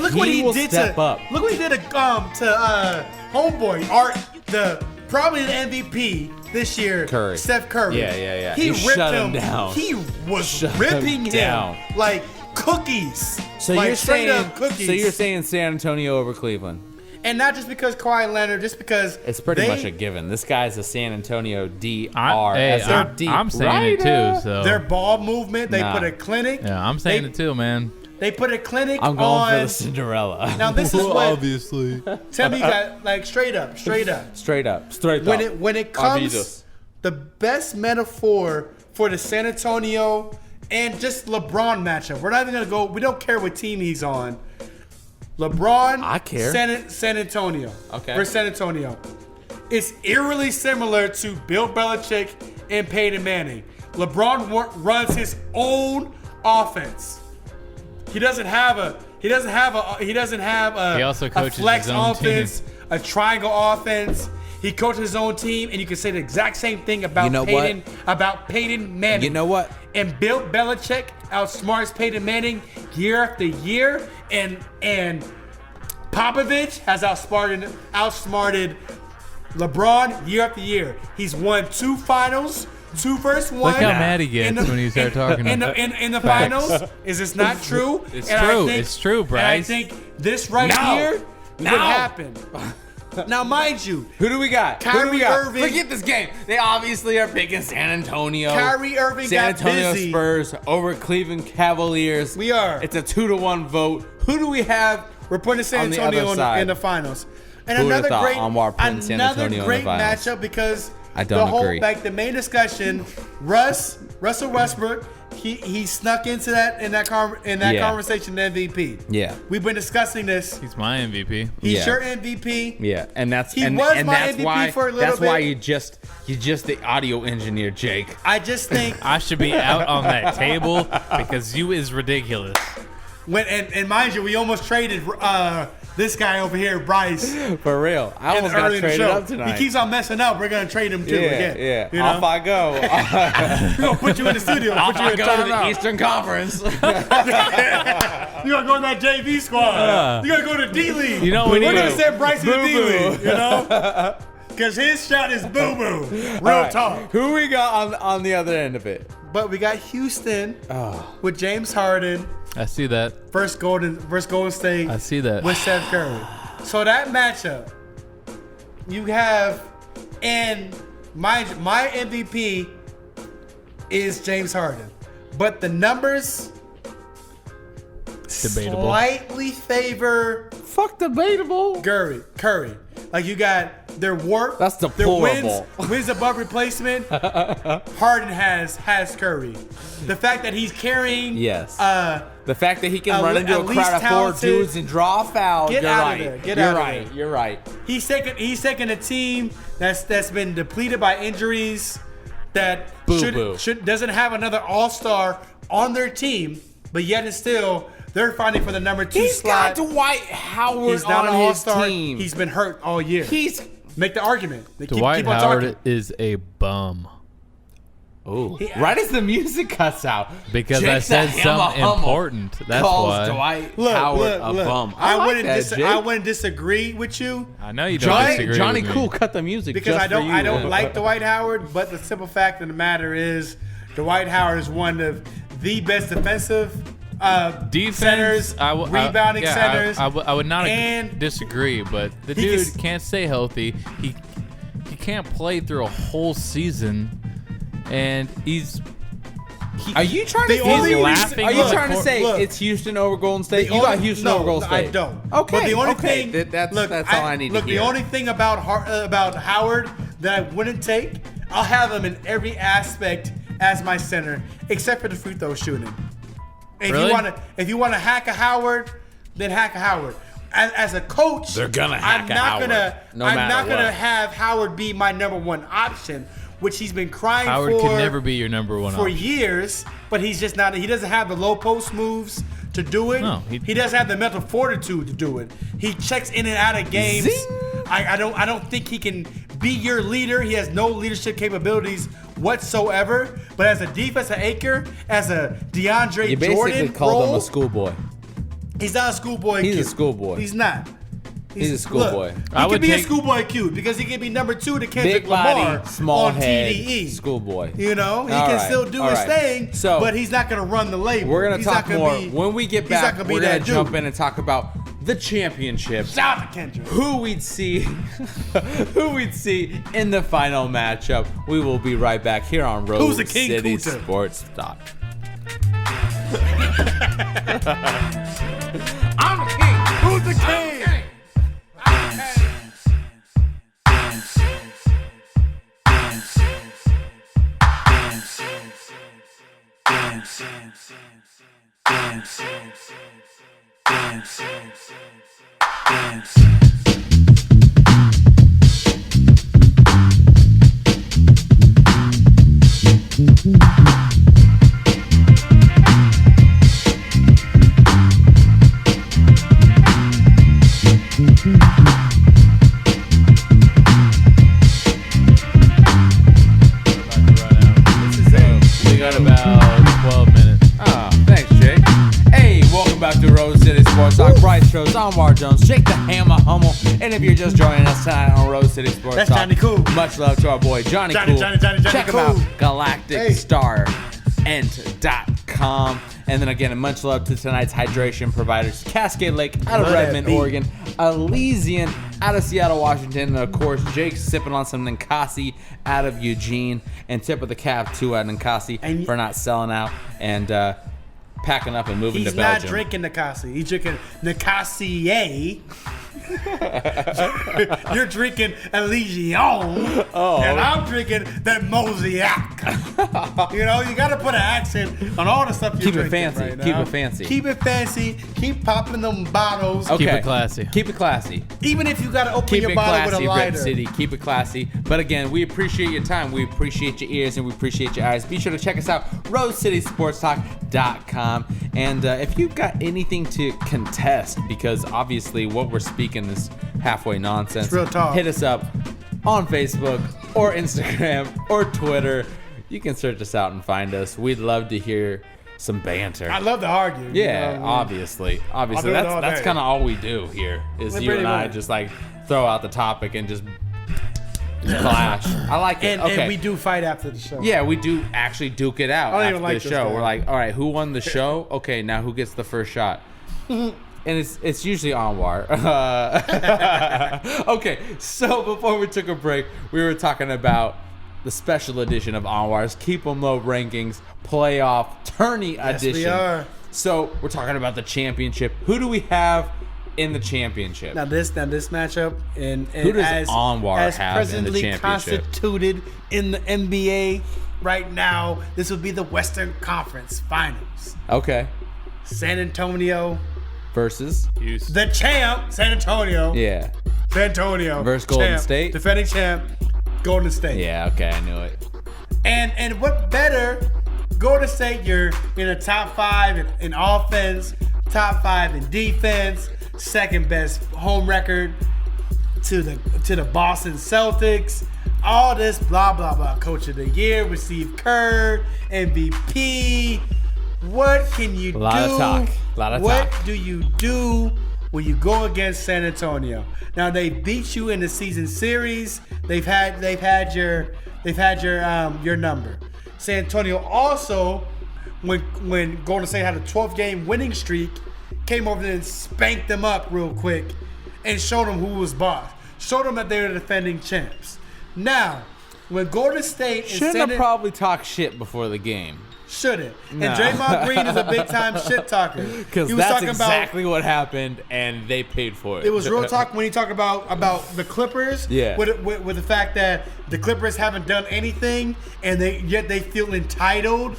look what he did step to up. look what he did to homeboy probably the MVP this year, Curry. Steph Curry. Yeah. He He ripped shut him him down. He was Shut ripping him down. him like cookies. So like you're straight saying, up cookies. so you're saying San Antonio over Cleveland? And not just because Kawhi Leonard, just because It's pretty much a given. This guy's a San Antonio DR. I'm saying it too. So their ball movement, they put a clinic. yeah, I'm saying it too, man. They put a clinic I'm going on. for the Cinderella. Now this is what. Obviously. Tell me, you got like straight up. Straight up. When it comes, the best metaphor for the San Antonio and just LeBron matchup. We're not even gonna go. We don't care what team he's on. LeBron, I care. San Antonio. Okay. For San Antonio, it's eerily similar to Bill Belichick and Peyton Manning. LeBron runs his own offense. He doesn't have a He also coaches flex his own offense, team. a triangle offense. He coaches his own team, and you can say the exact same thing about Peyton Manning. You know what? And Bill Belichick outsmarts Peyton Manning year after year, and Popovich has outsmarted LeBron year after year. He's won 2 finals, 2 first one. Look how mad he gets when you start talking in about the finals. Is this not true? It's And true. I think- It's true, Bryce. And I think this right here would happen. Now, mind you, Who do we got? Kyrie Irving. Forget this game. They obviously are picking San Antonio. Kyrie Irving San got Antonio busy. Spurs over Cleveland Cavaliers. We are. It's a 2-1 vote. Who do we have? We're putting San on the Antonio other side. in the finals. And Who would've another thought great, Anwar putting San Antonio in the great finals? matchup because I don't the whole agree. the main discussion, Russell Westbrook, he snuck into that conversation MVP. Yeah. We've been discussing this. He's my MVP. He's Yeah. your MVP. Yeah, and that's He and, was and my that's MVP why for a little that's why bit. you just the audio engineer, Jake. I just think I should be out on that table because you is ridiculous. and mind you, we almost traded this guy over here, Bryce. For real, I almost got early in the traded show. up tonight. He keeps on messing up. We're gonna trade him too again. Yeah. You know? Off I go. We're gonna put you in the studio. Off Put you I in go to the timeout. Eastern Conference. You gotta go to that JV squad. You gotta go to D League. You know, we're we gonna need- send Bryce to the D Boo-boo. League. You know, because his shot is boo boo. Real All right, talk. Who we got on the other end of it? But we got Houston with James Harden I see that. versus Golden State. I see that. With Steph Curry. So that matchup, you have, and my MVP is James Harden, but the numbers Debatable. slightly favor Fuck debatable. Curry. Like you got their warp. That's their deplorable. wins above replacement. Harden has Curry. The fact that he's carrying. Yes. The fact that he can run into at a least crowd of 4 talented- dudes and draw a foul. Get You're out of right. there. Get You're out of right. there. You're right. He's taking a team that's been depleted by injuries, that Boo-boo. doesn't have another all-star on their team, but yet and still they're fighting for the number 2 He's slot. got Dwight Howard He's not on an his all-star. team. He's been hurt all year. Make the argument. Dwight keep on Howard talking. is a bum. Ooh. Right as the music cuts out. Because Jake I said something Hummel important. That's calls why. Dwight Look, Howard a look. bum. I like wouldn't that, Jake. I wouldn't disagree with you I know you don't disagree Johnny with me. Cool cut the music because just I don't for you. like Dwight Howard, but the simple fact of the matter is Dwight Howard is one of the best defensive Defense, centers, rebounding centers. I would not and disagree, but the he dude can- can't stay healthy. He can't play through a whole season, and he's Are you trying to laughing? Are you on trying to court? say Look, it's Houston over Golden State? You only- got Houston over Golden State. I don't. Okay. But the only okay. thing That's all I need to hear. The only thing about Howard that I wouldn't take, I'll have him in every aspect as my center, except for the free throw shooting. Really? If you want to hack a Howard, then hack a Howard. As a coach, They're gonna hack a Howard, I'm not gonna have Howard be my number one option, which he's been crying Howard for. can never be your number one for option. years, but he's just not. He doesn't have the low post moves to do it. No, he doesn't have the mental fortitude to do it. He checks in and out of games. Zing. I don't think he can be your leader. He has no leadership capabilities whatsoever. But as a defensive anchor, as a DeAndre You basically Jordan called him role, a schoolboy. he's not a schoolboy. He's a cute. schoolboy. He's not. He's a schoolboy. Look, I he would could be a take- schoolboy cute because he could be number 2 to Kendrick Big Lamar body, small on head, TDE. schoolboy. You know, he All can right, still do all his right. thing, So, but he's not going to run the label. We're gonna He's talk not more be- when we get he's not back. gonna be We're gonna that jump dude. in and talk about the championship. Shout out to Kendrick. Who we'd see in the final matchup. We will be right back here on Rose Who's the king, City Kuta? Sports Talk. I'm the king. Who's the king? We got about 12 minutes. Oh, thanks, Jake. Hey, welcome back to Rose City Sports Talk. Bryce Trost, Anwar Jones, Jake the Hammer Hummel. And if you're just joining us tonight on Rose City Sports That's Talk, Jonny Cool. much love to our boy Jonny Cool. Johnny Check him Cool. out, galacticstarent.com. And then again, much love to tonight's hydration providers, Cascade Lake out of Love that Redmond, beat. Oregon, Elysian out of Seattle, Washington, and of course, Jake's sipping on some Ninkasi out of Eugene, and tip of the cap too at Ninkasi And for not selling out and packing up and moving He's to not Belgium. drinking Ninkasi. He's drinking Ninkasi. You're drinking Elysian, and I'm drinking that Mosaic. You know, you got to put an accent on all the stuff you're Keep it drinking fancy. right now. Keep it fancy. Keep it fancy. Keep popping them bottles. Okay. Keep it classy. Keep it classy. Even if you got to open Keep your it bottle with classy, a Red lighter. City. Keep it classy. But again, we appreciate your time. We appreciate your ears and we appreciate your eyes. Be sure to check us out, rosecitysportstalk.com. And if you've got anything to contest, because obviously what we're speaking is halfway nonsense, It's real talk. hit us up on Facebook or Instagram or Twitter. You can search us out and find us. We'd love to hear some banter. I love to argue. Yeah, you know? obviously. do it That's all day. kind of all we do here is you Pretty and I much. just like throw out the topic and just clash. I like it. And we do fight after the show. Yeah, we do actually duke it out I don't after even like the this show. guy. We're like, all right, who won the show? Okay, now who gets the first shot? And it's usually Anwar. Okay, so before we took a break, we were talking about the special edition of Anwar's Keep 'em Low Rankings Playoff Tourney Edition. we are. So we're talking about the championship. Who do we have in the championship? Now this matchup and Who does as, Anwar as have in the presently championship? constituted in the NBA right now, this would be the Western Conference Finals. Okay. San Antonio, Versus? the champ, San Antonio. Yeah. San Antonio Versus Golden champ, State? defending champ, Golden State. Yeah, okay, I knew it. And what better? Golden State, you're in the top 5 in offense, top 5 in defense, second best home record to the Boston Celtics. All this blah blah blah. Coach of the year with Steve Kerr, MVP. What can you do? Lot of talk. What do you do when you go against San Antonio? Now they beat you in the season series. They've had your number. San Antonio also, when Golden State had a 12-game winning streak, came over there and spanked them up real quick and showed them who was boss. Showed them that they were the defending champs. Now, when Golden State and Shouldn't have probably talked shit before the game. shouldn't. And Draymond Green is a big time shit talker. Because that's exactly what happened, and they paid for it. It was real talk when he talked about the Clippers. Yeah. With the fact that the Clippers haven't done anything, and yet they feel entitled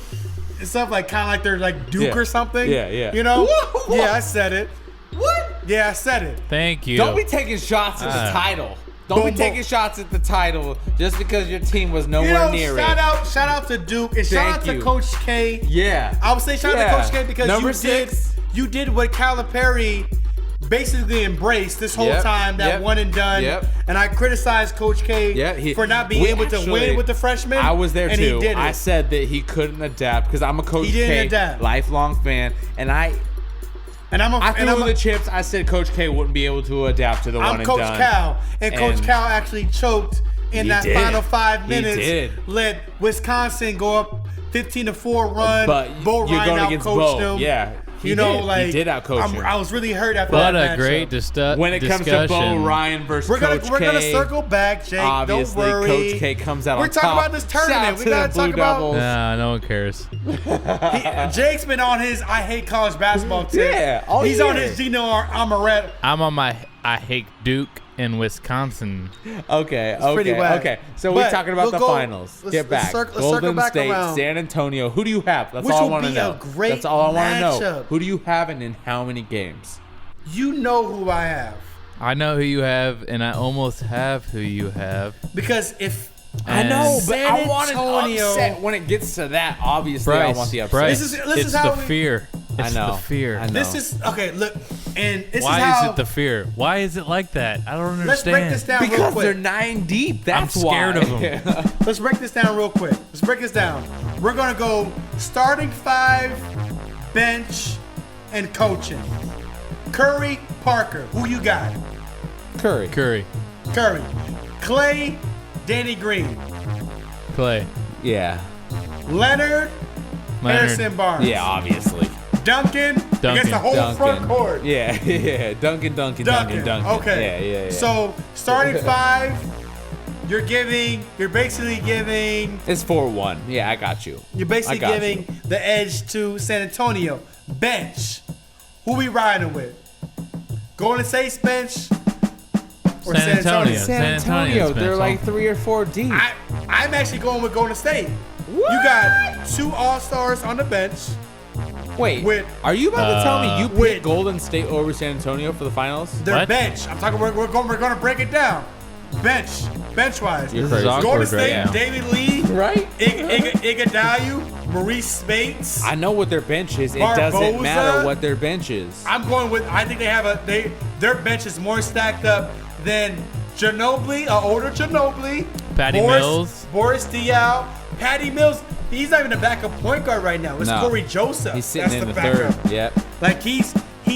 and stuff, like kind of like they're like Duke or something. Yeah. You know? What? Yeah, I said it. What? Yeah, I said it. Thank you. Don't be taking shots at the title. Don't be taking shots at the title just because your team was nowhere near shout it. Shout out to Duke and shout out to Coach K. Yeah. I would say shout out to Coach K because Number 6. You did what Calipari basically embraced this whole time, that one and done. Yep. And I criticized Coach K for not being able to win with the freshmen. I was there and too. He did it. I said that he couldn't adapt because I'm a Coach K lifelong fan, and I threw the chips. I said Coach K wouldn't be able to adapt to the one and done. I'm Coach Cal, and Coach Cal actually choked in that final 5 minutes. He did. Let Wisconsin go up 15-4 run. But Bo you're Ryan going against outcoached Bo. them. Yeah. He did outcoach him. I was really hurt after that matchup. What a great discussion. When it comes to Bo Ryan versus Coach K. We're going to circle back, Jake. Obviously, don't worry. Coach K comes out on top. We're talking about this tournament. We got to talk about... Nah, no one cares. Jake's been on his I hate college basketball tip. Yeah, He's on his Gino Amoret. I'm on my I hate Duke in Wisconsin. Okay. So we're talking about the finals. Get back. Golden State, San Antonio. Who do you have? That's all I want to know. That's all I want to know. Who do you have and in how many games? You know who I have. I know who you have, and I almost have who you have. Because if I know, but San I want an Antonio, upset when it gets to that. Obviously, I want the upset. Bryce, this it's is how the fear. It's the fear. I know. This is okay. Look, and this Why is how. Is it the fear? Why is it like that? I don't understand. Let's break this down real Because quick. they're 9 deep. That's I'm scared of them. Let's break this down real quick. Let's break this down. We're gonna go starting 5, bench, and coaching. Curry, Parker. Who you got? Curry. Clay, Danny Green. Clay. Yeah. Leonard. Harrison Barnes. Yeah, obviously. Duncan. Against the whole front court. Yeah. Duncan. Okay. Yeah. So starting 5, you're basically giving. It's 4-1. Yeah, I got you. You're basically giving the edge to San Antonio. Bench. Who we riding with? Golden State's bench or San Antonio? San Antonio. They're like 3 or 4 deep. I'm actually going with Golden State. What? You got 2 All-Stars on the bench. Wait, are you about to tell me you picked Golden State over San Antonio for the finals? Their bench. I'm talking. We're going to break it down. Bench-wise. Golden State, David Lee, right? Iguodala, Maurice Spates. I know what their bench is. It Barbosa. doesn't matter what their bench is. I'm going with. I think they have their bench is more stacked up than Ginobili, older Ginobili. Mills. Boris Diaw. Patty Mills. He's not even a backup point guard right now. It's Corey Joseph. He's sitting in the backup. third. Yep. Like he's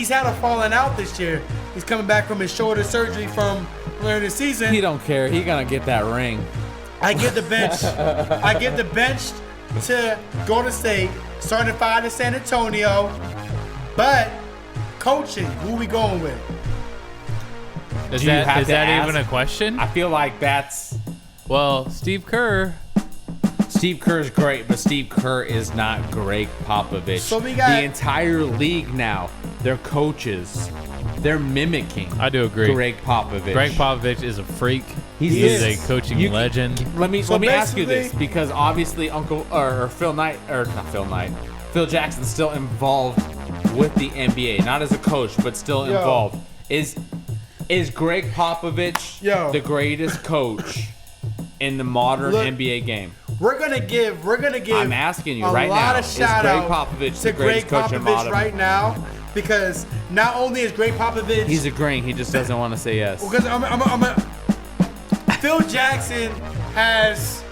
had a falling out this year. He's coming back from his shoulder surgery from earlier this season. He don't care. He gonna get that ring. I give the bench. I give the bench to Golden State. Starting 5 to San Antonio. But coaching, who we going with? Is that even a question? I feel like that's. Well, Steve Kerr is great, but Steve Kerr is not Greg Popovich. So we got the entire league now. Their coaches, they're mimicking. I do agree. Greg Popovich. Greg Popovich is a freak. He is a coaching legend. Let me ask you this, because obviously Phil Jackson's still involved with the NBA, not as a coach, but still involved. Is Greg Popovich the greatest coach in the modern NBA game? We're gonna give. I'm asking you right now. Of shout is Greg out Popovich to the greatest Greg coach in Popovich modern? right now, because not only is Greg Popovich, He's agreeing. He just doesn't want to say yes. Because Phil Jackson has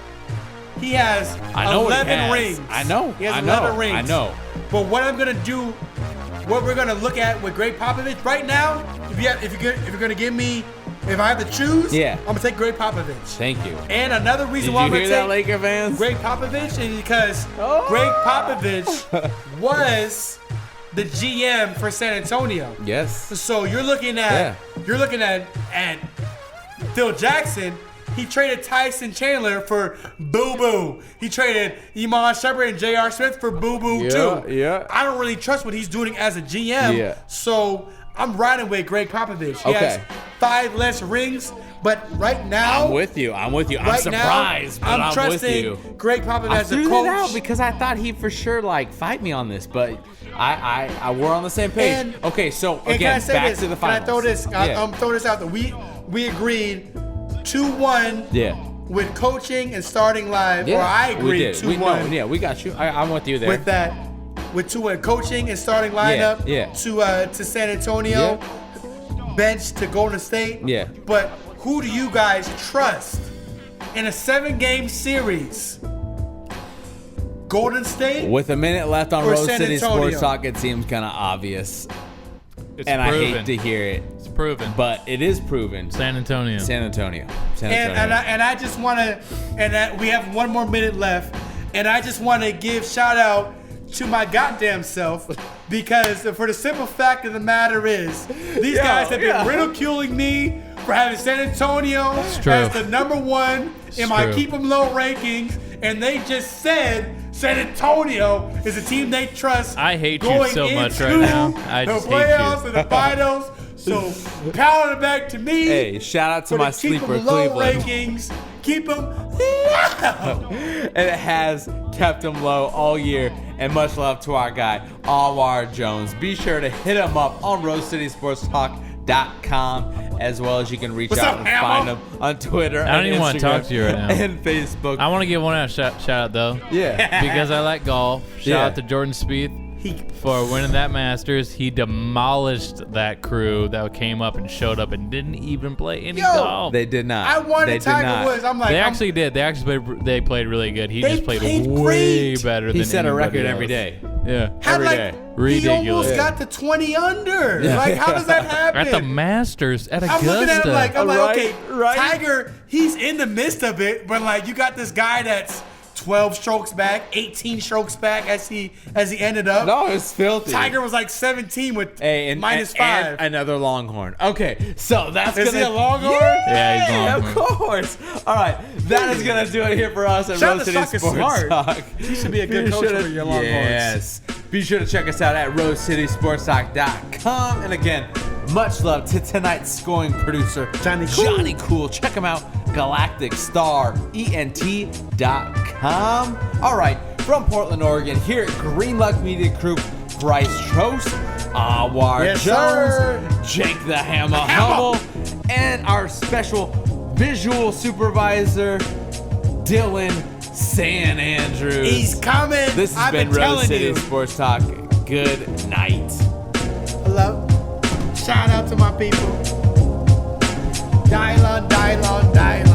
11 rings. I know. He has 11 rings. I know. But what we're gonna look at with Greg Popovich right now, if you're gonna give me. If I have to choose, I'm gonna take Greg Popovich. Thank you. And another reason why I'm gonna take that, Laker fans? Greg Popovich is because Greg Popovich was the GM for San Antonio. Yes. So you're looking at Phil Jackson. He traded Tyson Chandler for Boo Boo. He traded Iman Shumpert and J.R. Smith for Boo Boo too. Yeah. I don't really trust what he's doing as a GM. Yeah. So I'm riding with Greg Popovich. He has 5 less rings, but right now I'm with you. I'm right surprised, now, but I'm with trusting you. Greg Popovich I as a threw coach. that out because I thought he'd for sure like fight me on this, but I we're on the same page. And- okay, so And again, can I say back this? to the Can I finals. throw this? Yeah. I'm throwing this out there. We agreed 2-1 Yeah. with coaching and starting live, Yeah, or I we agreed did. 2-1 Yeah, we got you. I'm with you there. with that. With 2-1 coaching and starting lineup yeah. to San Antonio, bench to Golden State. Yeah. But who do you guys trust in a 7-game series? Golden State? With a minute left on Or Rose San City Antonio? Sports Talk, it seems kind of obvious, It's and proven. I hate to hear it, It's proven. but it is proven. San Antonio. San Antonio. And I just want to, we have 1 more minute left, and I just want to give shout out to my goddamn self, because for the simple fact of the matter is, these guys have been ridiculing me for having San Antonio true. as the number 1 in my true. Keep 'em Low rankings, and they just said San Antonio is a team they trust. I hate you going so much into right now. I the just hate you. playoffs and the finals. So pound it back to me. Hey, shout out to for my the Keep sleeper, 'em Low Cleveland. rankings. Keep them low. And it has kept him low all year. And much love to our guy, Anwar Jones. Be sure to hit him up on RoseCitySportsTalk.com, as well as you can reach What's out up, and Hammer? find him on Twitter. I don't and even want to Instagram talk to you right now. And Facebook. I want to give one out shout out though. Yeah. Because I like golf. Shout Yeah. out to Jordan Spieth He for winning that Masters. He demolished that crew that came up and showed up and didn't even play any golf. They did not. I wanted They did Tiger not. Woods. I'm like, They I'm- actually did. They actually played really good. He They just played played way great. better He than set a anybody record else. every day. Yeah. had every like day. he Ridiculous. almost Yeah. got to 20 under. Like, how does that happen? At the Masters at Augusta. I'm looking at him like, I'm like, Right, okay, right. Tiger, he's in the midst of it, but like, you got this guy that's 12 strokes back, 18 strokes back as he ended up. No, it's filthy. Tiger was like 17 with and -5. and another Longhorn. Okay, so that's Is gonna he a Longhorn? Yeah, he's Yeah, Longhorn. of course. All right, that is gonna do it here for us at Shout Rose out to City Sucker Sports Smart. Talk. He should be a good Be coach sure for your Longhorns. Yes. Be sure to check us out at RoseCitySportsTalk.com. And again, much love to tonight's scoring producer, Jonny Cool. Jonny Cool. Check him out, GalacticStarENT.com. All right, from Portland, Oregon, here at Green Luck Media Group, Bryce Trost, Anwar Yes, Jones, sir. Jake the Hammer Hummel, and our special visual supervisor, Dylan San Andrews. He's coming. This has I've been been Rose telling City you. Sports Talk. Good night. Hello. Shout out to my people. Dial on, dial on, dial